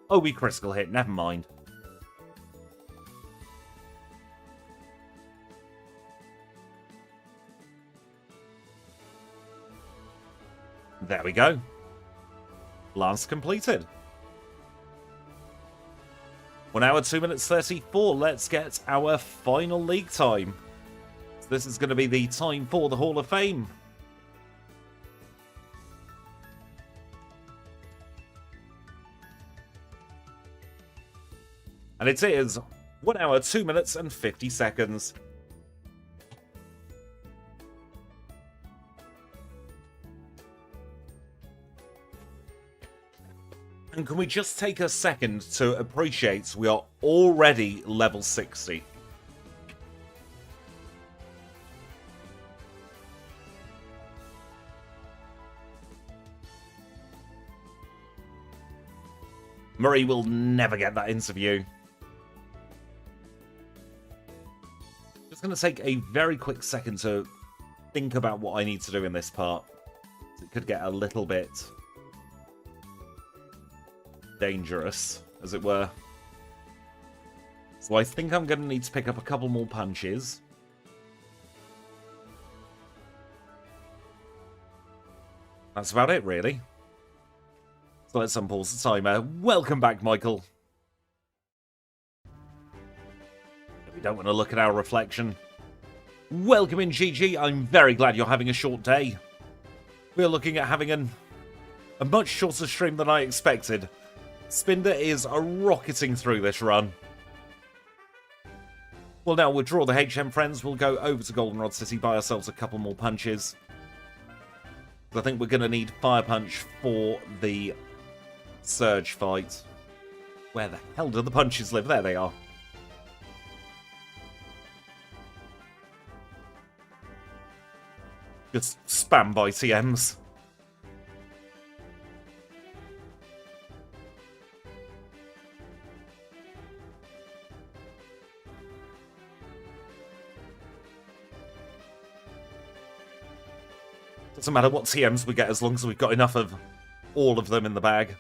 Oh, we critical hit. Never mind. There we go. Lance completed. 1 hour, 2 minutes 34. Let's get our final league time. This is going to be the time for the Hall of Fame. And it is 1 hour, 2 minutes and 50 seconds. And can we just take a second to appreciate we are already level 60? Murray will never get that interview. Just going to take a very quick second to think about what I need to do in this part. It could get a little bit dangerous, as it were. So I think I'm going to need to pick up a couple more punches. That's about it, really. So let's unpause the timer. Welcome back, Michael. We don't want to look at our reflection. Welcome in, GG. I'm very glad you're having a short day. We're looking at having a much shorter stream than I expected. Spinda is rocketing through this run. Well, now we'll draw the HM friends. We'll go over to Goldenrod City, buy ourselves a couple more punches. I think we're going to need Fire Punch for the Surge fight. Where the hell do the punches live? There they are. Just spam by TMs. Doesn't matter what TMs we get as long as we've got enough of all of them in the bag.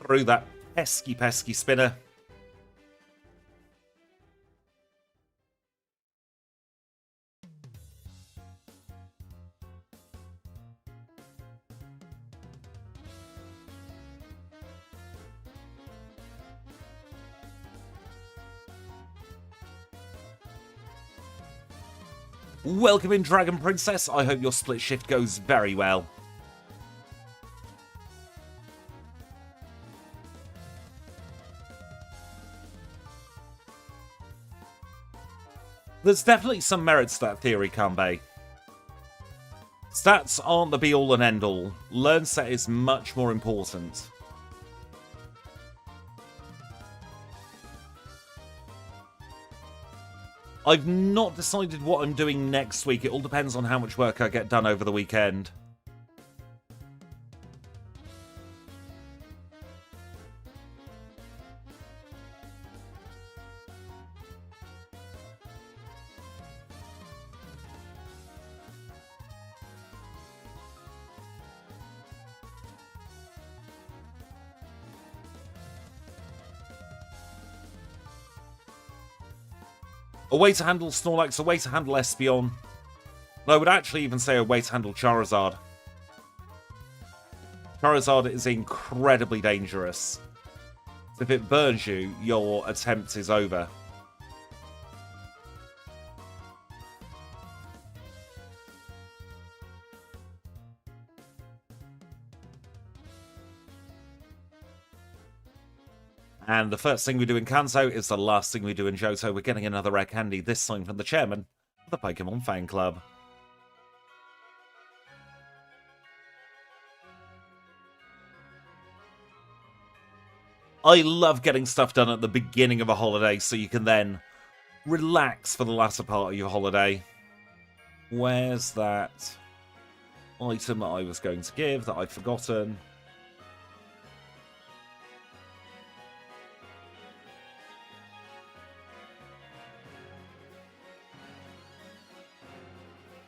Through that pesky spinner. Welcome in, Dragon Princess. I hope your split shift goes very well. There's definitely some merit to that theory, Kanbei. Stats aren't the be-all and end-all. Learn set is much more important. I've not decided what I'm doing next week. It all depends on how much work I get done over the weekend. A way to handle Snorlax, a way to handle Espeon. And I would actually even say a way to handle Charizard. Charizard is incredibly dangerous. If it burns you, your attempt is over. And the first thing we do in Kanto is the last thing we do in Johto. We're getting another rare candy, this time from the chairman of the Pokémon Fan Club. I love getting stuff done at the beginning of a holiday so you can then relax for the latter part of your holiday. Where's that item that I was going to give that I'd forgotten?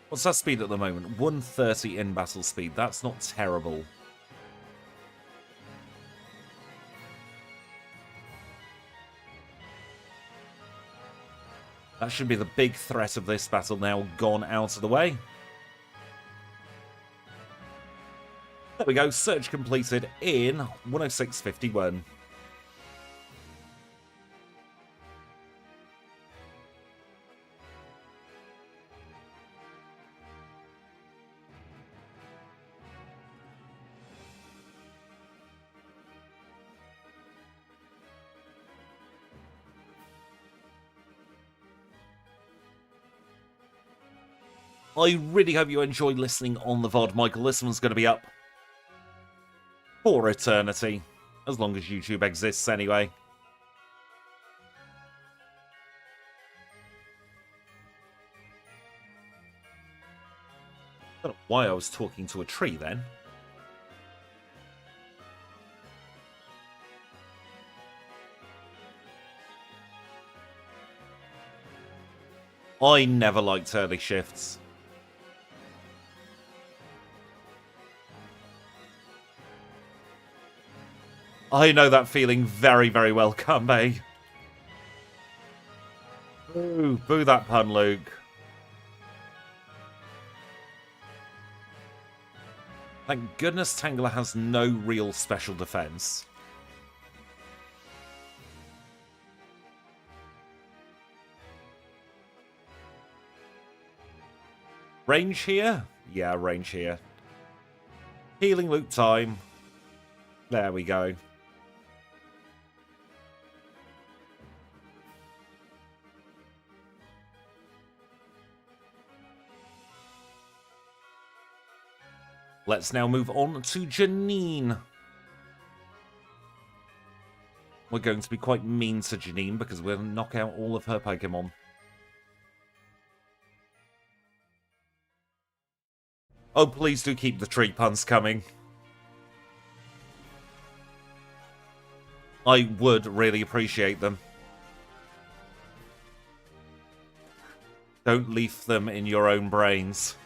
What's that speed at the moment? 130 in battle speed. That's not terrible. That should be the big threat of this battle now gone out of the way. There we go. Search completed in 106.51. I really hope you enjoyed listening on the VOD, Michael. This one's going to be up for eternity, as long as YouTube exists anyway. I don't know why I was talking to a tree then. I never liked early shifts. I know that feeling very, very well, Kanbei. Boo, boo that pun, Luke. Thank goodness Tangela has no real special defense. Range here? Yeah, range here. Healing Luke time. There we go. Let's now move on to Janine. We're going to be quite mean to Janine because we're going to knock out all of her Pokemon. Oh, please do keep the tree puns coming. I would really appreciate them. Don't leave them in your own brains.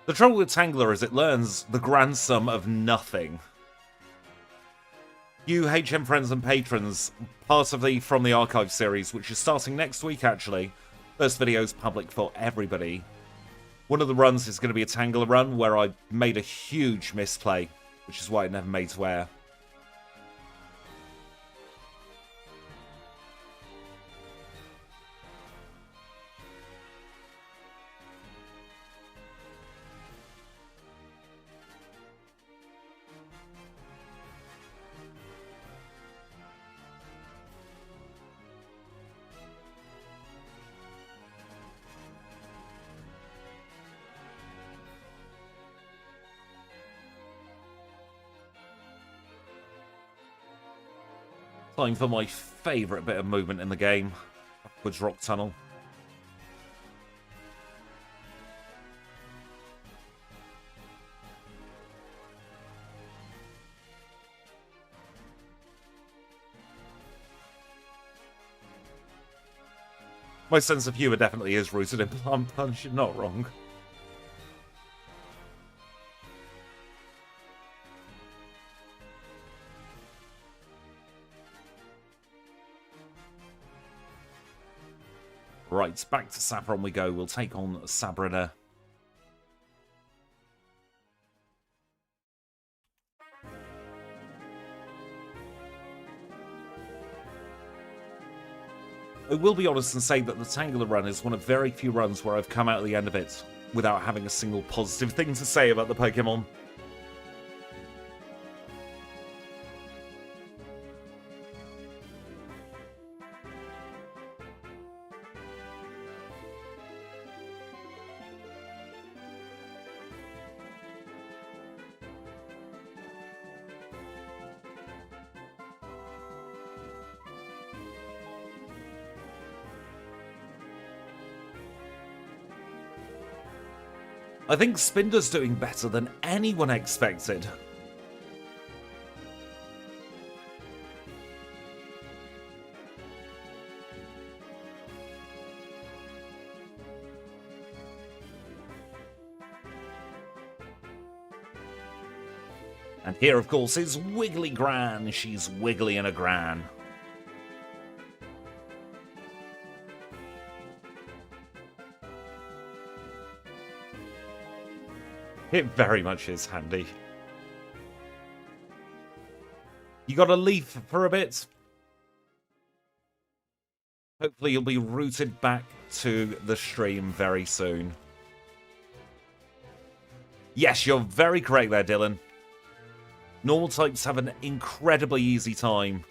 The trouble with Tangela is it learns the grand sum of nothing. You HM friends and patrons, part of the From the Archive series, which is starting next week actually. First video's public for everybody. One of the runs is going to be a Tangela run where I made a huge misplay, which is why it never made to air. Time for my favourite bit of movement in the game. Upwards Rock Tunnel. My sense of humour definitely is rooted in Plum Punch, you're not wrong. Right, back to Saffron we go. We'll take on Sabrina. I will be honest and say that the Tangela run is one of very few runs where I've come out at the end of it without having a single positive thing to say about the Pokemon. I think Spinda's doing better than anyone expected. And here, of course, is Wiggly Gran. She's wiggly in a gran. It very much is handy. You got a leaf for a bit? Hopefully you'll be routed back to the stream very soon. Yes, you're very correct there, Dylan. Normal types have an incredibly easy time.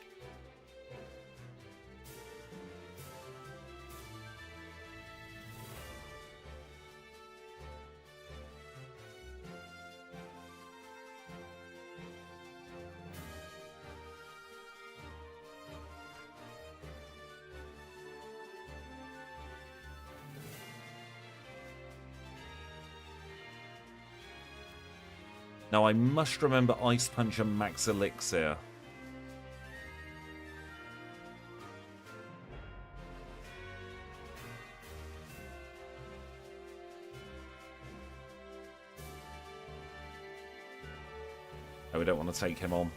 Now I must remember Ice Punch and Max Elixir. Oh, we don't want to take him on.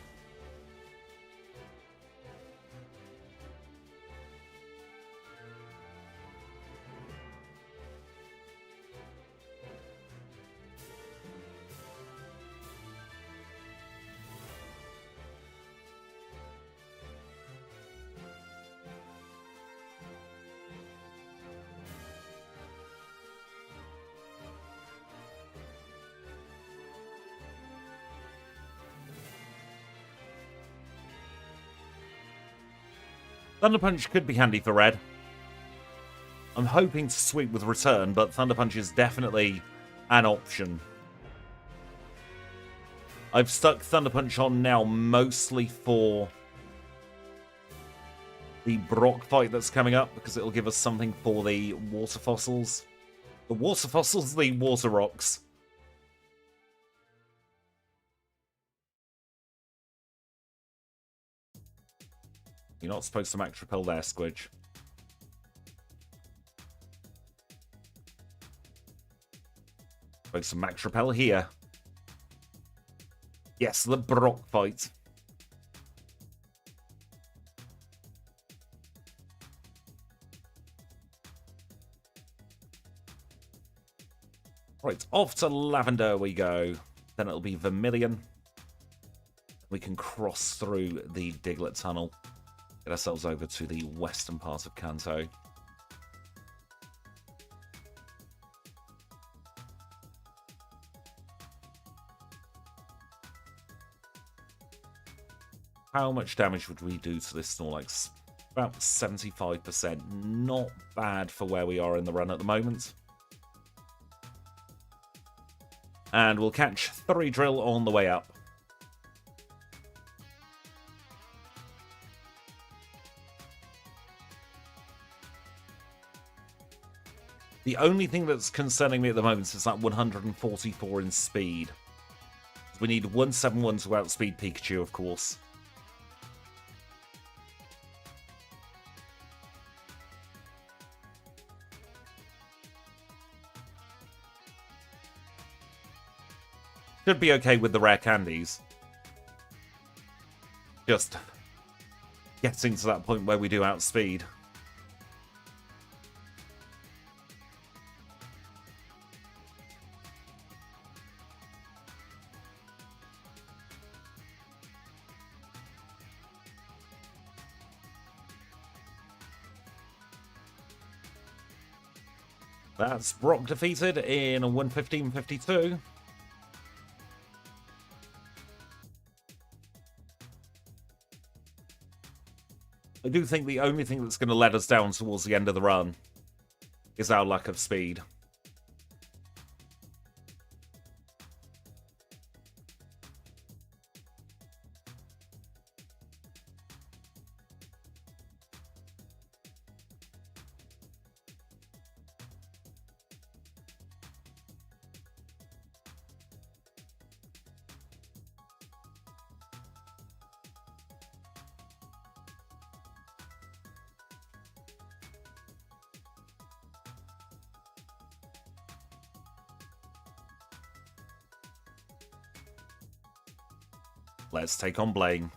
Thunder Punch could be handy for red. I'm hoping to sweep with return, but Thunder Punch is definitely an option. I've stuck Thunder Punch on now mostly for the Brock fight that's coming up, because it'll give us something for the water fossils. The water fossils, the water rocks. You're not supposed to max repel there, Squidge. Supposed to max repel here. Yes, the Brock fight. Right, off to Lavender we go. Then it'll be Vermilion. We can cross through the Diglett Tunnel. Get ourselves over to the western part of Kanto. How much damage would we do to this Snorlax? About 75%. Not bad for where we are in the run at the moment. And we'll catch 3 Drill on the way up. The only thing that's concerning me at the moment is that 144 in speed. We need 171 to outspeed Pikachu, of course. Should be okay with the rare candies. Just getting to that point where we do outspeed. That's Brock defeated in 1:15:52. I do think the only thing that's going to let us down towards the end of the run is our lack of speed. Let's take on Blaine.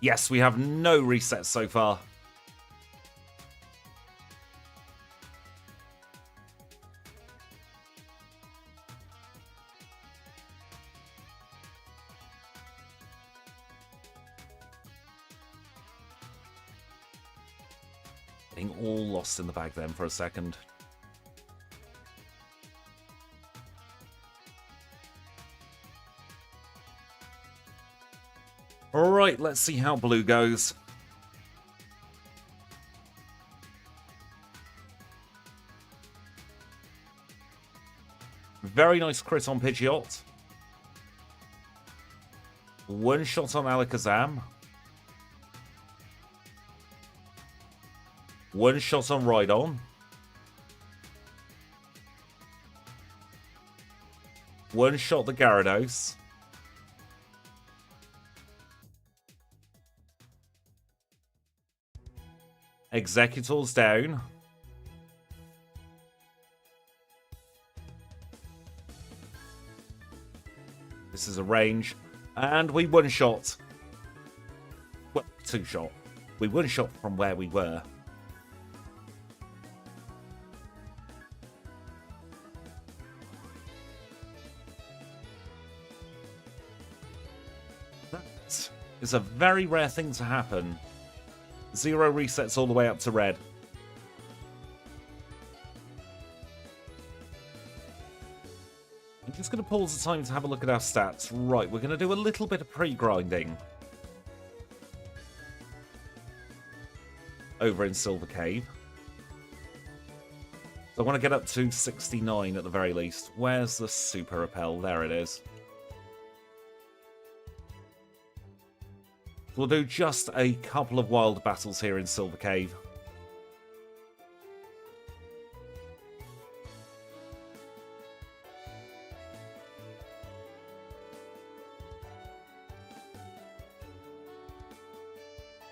Yes, we have no resets so far. Getting all lost in the bag then for a second. Alright, let's see how blue goes. Very nice crit on Pidgeot. One shot on Alakazam. One shot on Rhydon. One shot the Gyarados. Executor's down. This is a range. And we one-shot. Well, two-shot. We one-shot from where we were. That is a very rare thing to happen. 0 resets all the way up to red. I'm just going to pause the time to have a look at our stats. Right, we're going to do a little bit of pre-grinding. Over in Silver Cave. So I want to get up to 69 at the very least. Where's the Super Repel? There it is. We'll do just a couple of wild battles here in Silver Cave.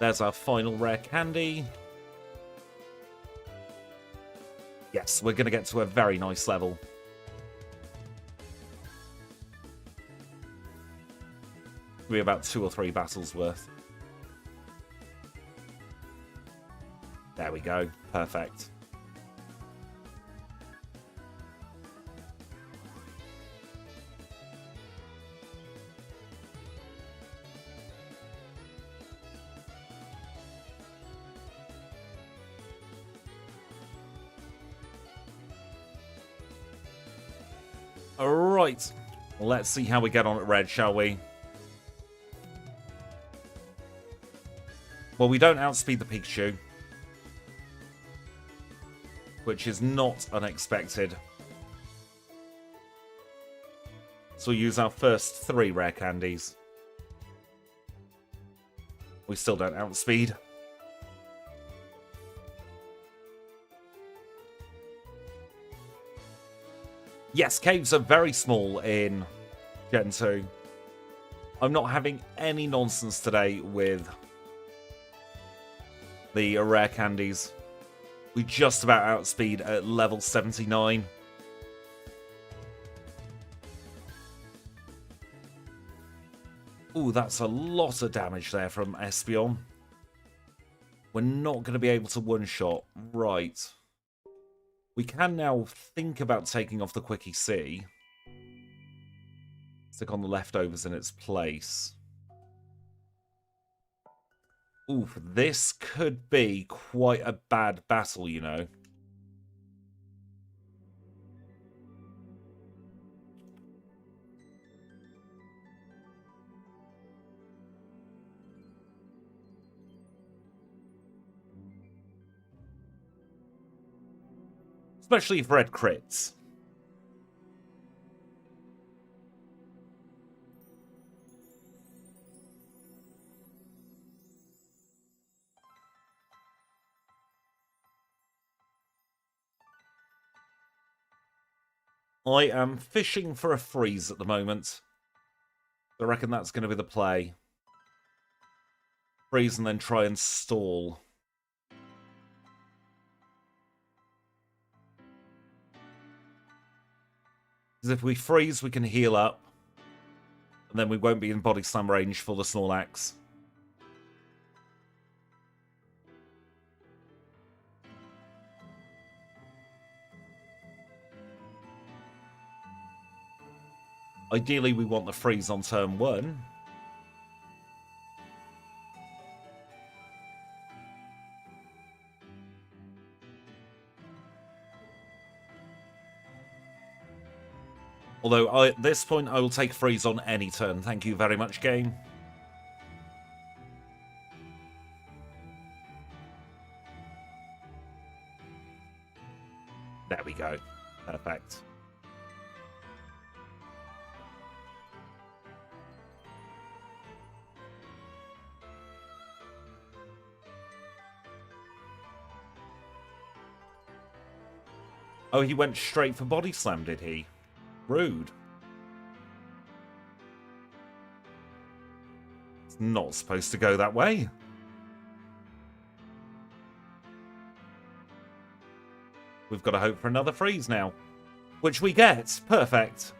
There's our final rare candy. Yes, we're going to get to a very nice level. Be about 2 or 3 battles worth. There we go. Perfect. All right. Let's see how we get on at red, shall we? Well, we don't outspeed the Pikachu, which is not unexpected. So we use our first 3 rare candies. We still don't outspeed. Yes, caves are very small in Gen 2. I'm not having any nonsense today with the rare candies. We just about outspeed at level 79. Ooh, that's a lot of damage there from Espeon. We're not going to be able to one-shot. Right. We can now think about taking off the Quickie C. Stick on the leftovers in its place. Oof, this could be quite a bad battle, you know. Especially if red crits. I am fishing for a freeze at the moment. I reckon that's going to be the play. Freeze and then try and stall. Because if we freeze, we can heal up. And then we won't be in body slam range for the Snorlax. Ideally, we want the freeze on turn 1. Although, at this point, I will take freeze on any turn. Thank you very much, game. There we go. Perfect. Oh, he went straight for body slam, did he? Rude. It's not supposed to go that way. We've got to hope for another freeze now. Which we get. Perfect.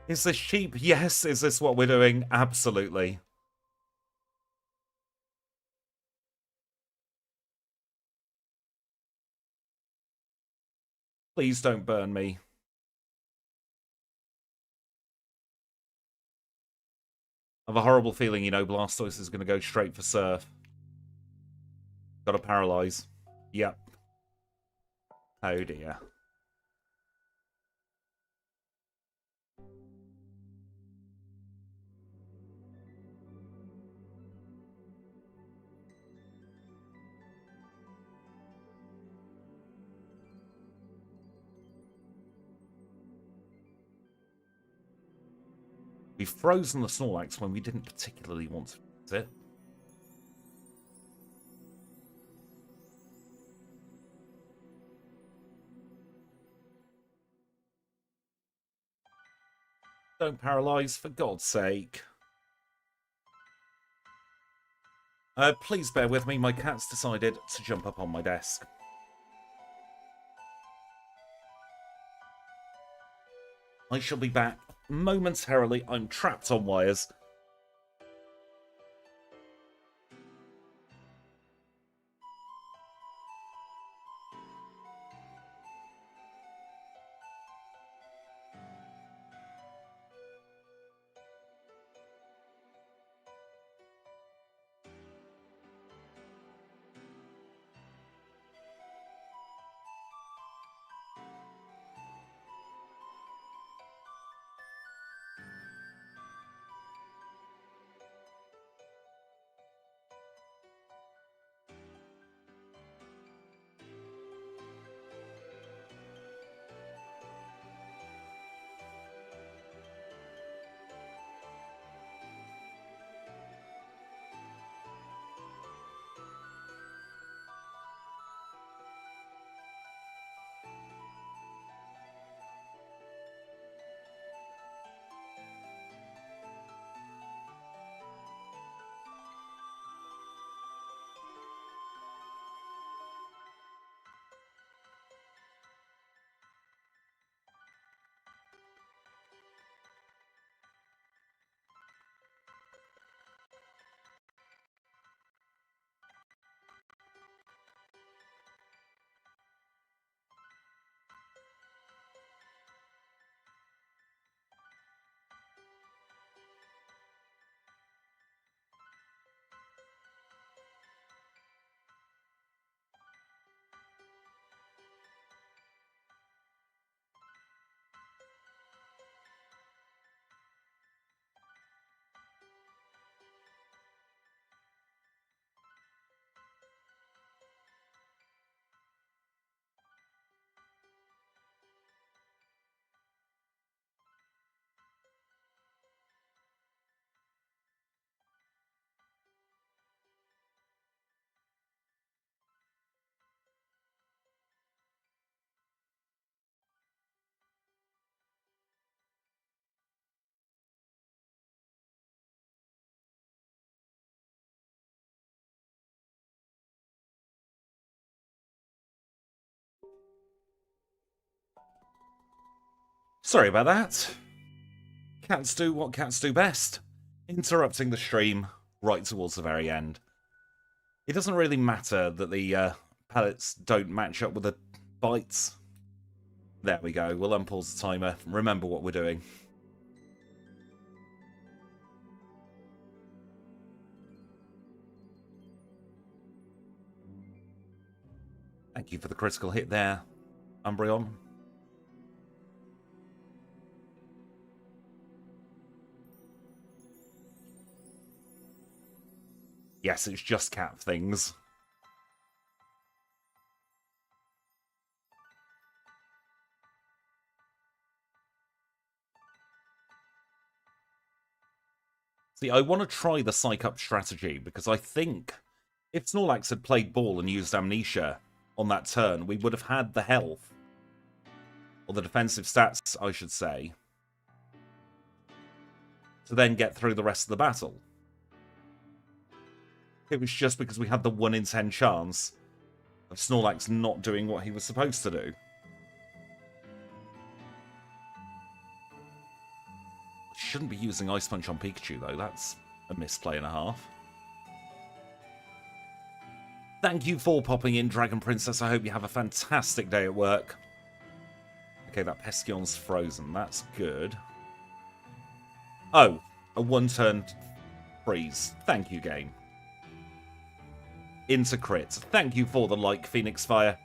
Is this cheap? Yes. Is this what we're doing? Absolutely. Please don't burn me. I have a horrible feeling, you know, Blastoise is going to go straight for Surf. Got to paralyze. Yep. Oh dear. We've frozen the Snorlax when we didn't particularly want to use it. Don't paralyze, for God's sake. Please bear with me, my cat's decided to jump up on my desk. I shall be back momentarily. I'm trapped on wires. Sorry about that. Cats do what cats do best. Interrupting the stream right towards the very end. It doesn't really matter that the pellets don't match up with the bites. There we go. We'll unpause the timer. Remember what we're doing. Thank you for the critical hit there, Umbreon. Yes, it's just cat things. See, I want to try the psych up strategy, because I think if Snorlax had played ball and used Amnesia on that turn, we would have had the health, or the defensive stats, I should say, to then get through the rest of the battle. It was just because we had the 1 in 10 chance of Snorlax not doing what he was supposed to do. Shouldn't be using Ice Punch on Pikachu, though. That's a misplay and a half. Thank you for popping in, Dragon Princess. I hope you have a fantastic day at work. Okay, that Pestion's frozen. That's good. Oh, a 1-turn freeze. Thank you, game. Into crit. Thank you for the like, Phoenix Fire.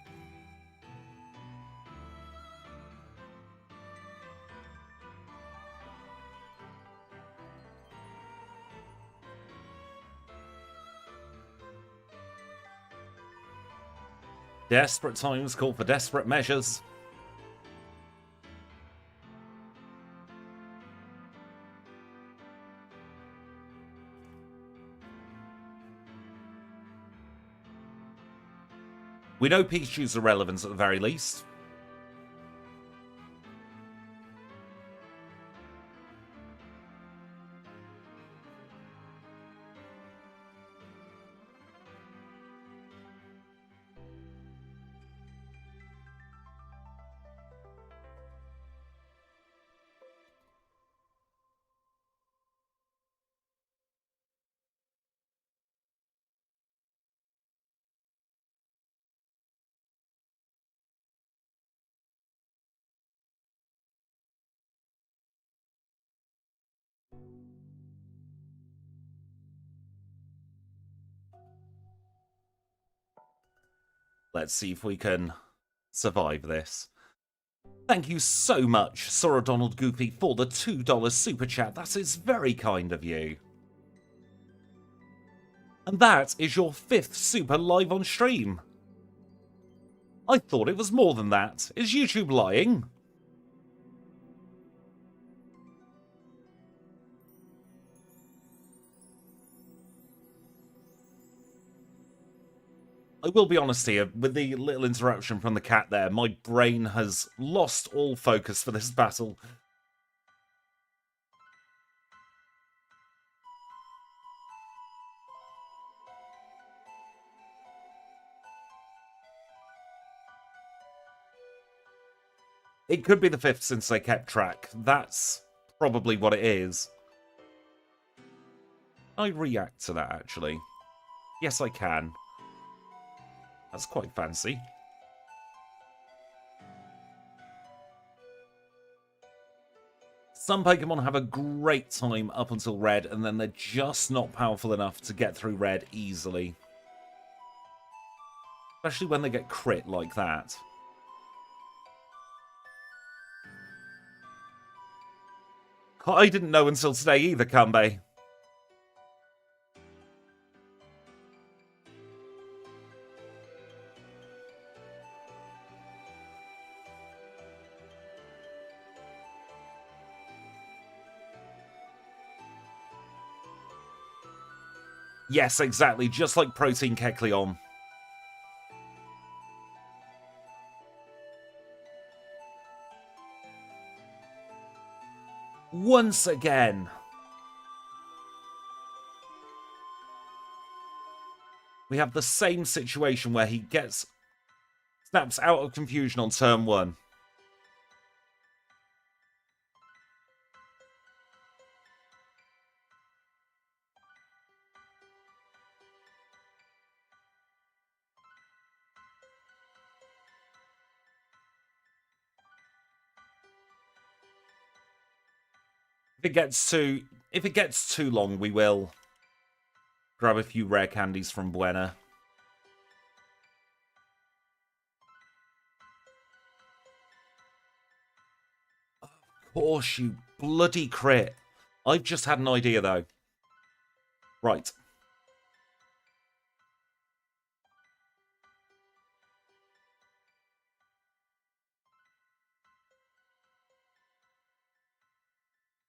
Desperate times call for desperate measures. We know Pikachu's irrelevance at the very least. Let's see if we can survive this. Thank you so much, Sora Donald Goofy, for the $2 super chat. That is very kind of you. And that is your 5th super live on stream. I thought it was more than that. Is YouTube lying? I will be honest here, with the little interruption from the cat there, my brain has lost all focus for this battle. It could be the 5th since they kept track. That's probably what it is. I react to that, actually. Yes, I can. That's quite fancy. Some Pokemon have a great time up until Red, and then they're just not powerful enough to get through Red easily. Especially when they get crit like that. I didn't know until today either, Kanbei. Yes, exactly, just like Protein Kecleon. Once again. We have the same situation where he snaps out of confusion on turn 1. If it gets too long, we will grab a few rare candies from Buena. Of course, you bloody crit. I've just had an idea, though. Right.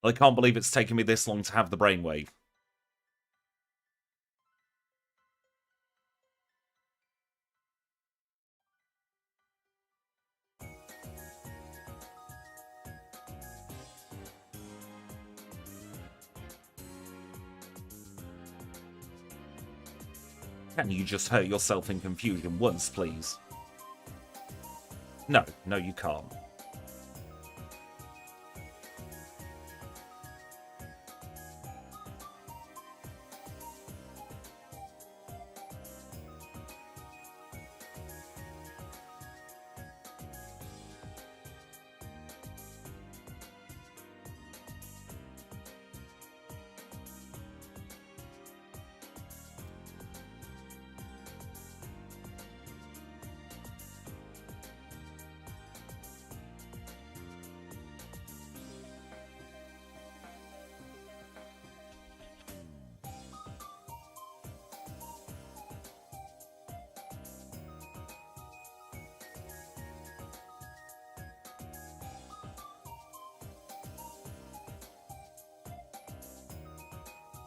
I can't believe it's taken me this long to have the brainwave. Can you just hurt yourself in confusion once, please? No, you can't.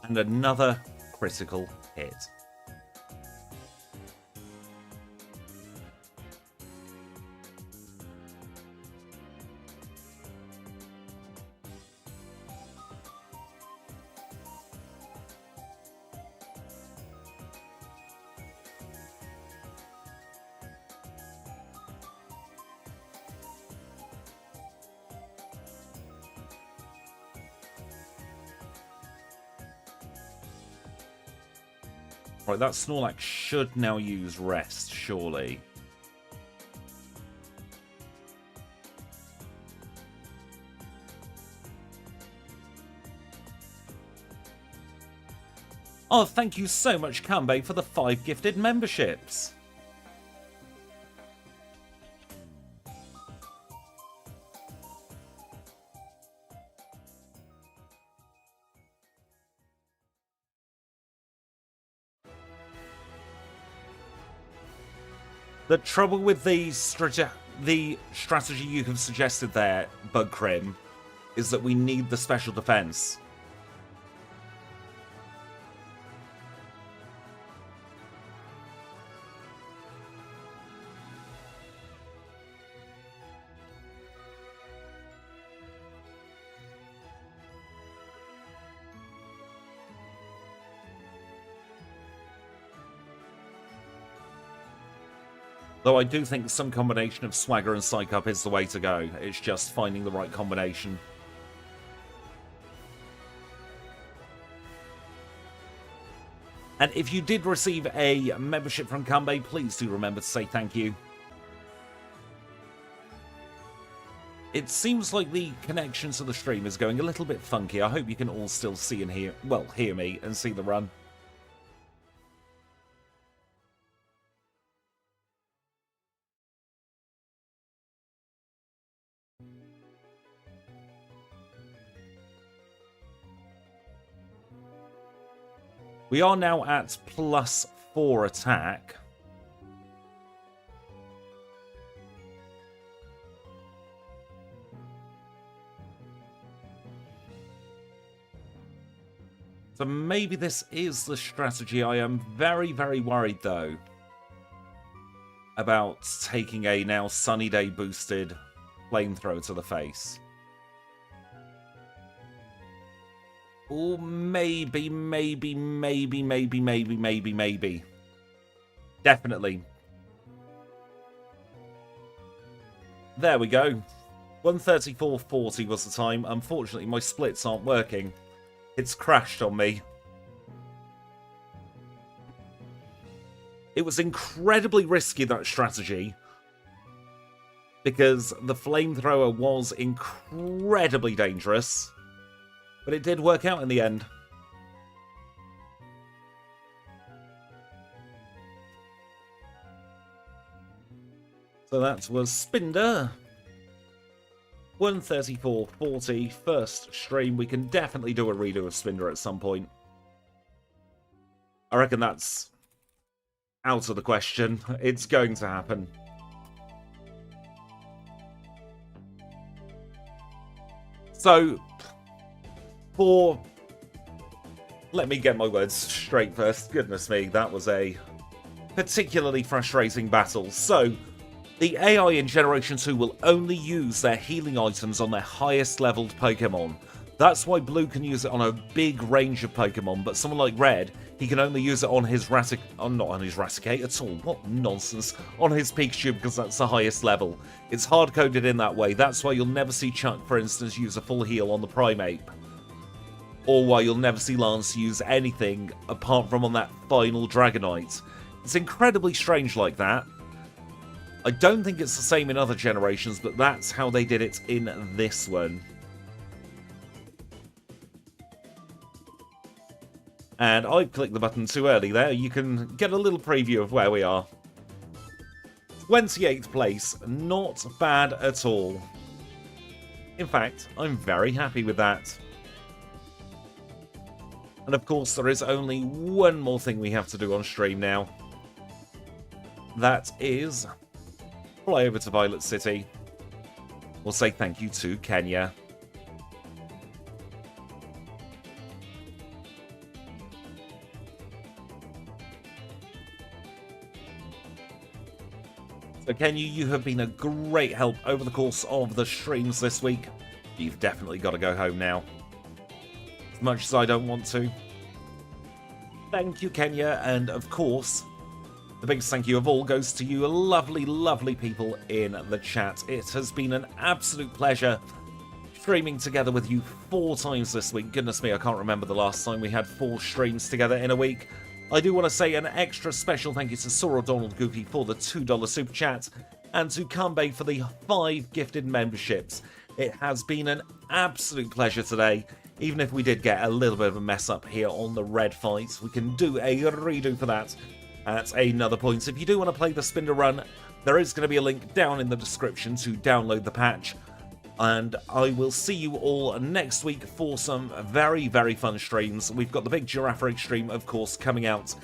And another critical hit. Right, that Snorlax should now use Rest, surely. Oh, thank you so much, Kanbei, for the 5 gifted memberships. The trouble with the strategy you have suggested there, Bugcrim, is that we need the special defense. Though I do think some combination of Swagger and Psych Up is the way to go. It's just finding the right combination. And if you did receive a membership from Kanbei, please do remember to say thank you. It seems like the connection to the stream is going a little bit funky. I hope you can all still see and hear, well, hear me and see the run. We are now at +4 attack. So maybe this is the strategy. I am very, very worried, though, about taking a now Sunny Day boosted flamethrower to the face. Or maybe. Definitely. There we go. 134.40 was the time. Unfortunately, my splits aren't working. It's crashed on me. It was incredibly risky, that strategy, because the flamethrower was incredibly dangerous. But it did work out in the end. So that was Spinda. 134.40, first stream. We can definitely do a redo of Spinda at some point. I reckon that's out of the question. It's going to happen. So, let me get my words straight first. Goodness me, that was a particularly frustrating battle. So, the AI in Generation 2 will only use their healing items on their highest leveled Pokemon. That's why Blue can use it on a big range of Pokemon, but someone like Red, he can only use it on his not on his Raticate at all. What nonsense. On his Pikachu, because that's the highest level. It's hard-coded in that way. That's why you'll never see Chuck, for instance, use a full heal on the Primeape. Or why you'll never see Lance use anything apart from on that final Dragonite. It's incredibly strange like that. I don't think it's the same in other generations, but that's how they did it in this one. And I clicked the button too early there. You can get a little preview of where we are. 28th place. Not bad at all. In fact, I'm very happy with that. And of course, there is only one more thing we have to do on stream now. That is fly over to Violet City. We'll say thank you to Kenya. So Kenya, you have been a great help over the course of the streams this week. You've definitely got to go home now. As much as I don't want to. Thank you, Kenya, and of course, the biggest thank you of all goes to you lovely, lovely people in the chat. It has been an absolute pleasure streaming together with you 4 times this week. Goodness me, I can't remember the last time we had 4 streams together in a week. I do want to say an extra special thank you to Sora Donald Goofy for the $2 super chat and to Kanbei for the 5 gifted memberships. It has been an absolute pleasure today. Even if we did get a little bit of a mess up here on the red fight, we can do a redo for that at another point. If you do want to play the Spinda run, there is going to be a link down in the description to download the patch. And I will see you all next week for some very, very fun streams. We've got the big Giraffaric stream, of course, coming out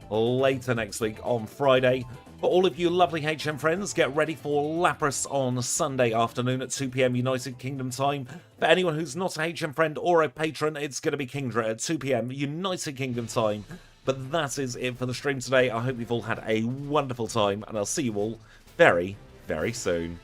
later next week on Friday. For all of you lovely HM friends, get ready for Lapras on Sunday afternoon at 2 PM United Kingdom time. For anyone who's not a HM friend or a patron, it's going to be Kingdra at 2 PM United Kingdom time. But that is it for the stream today. I hope you've all had a wonderful time, and I'll see you all very, very soon.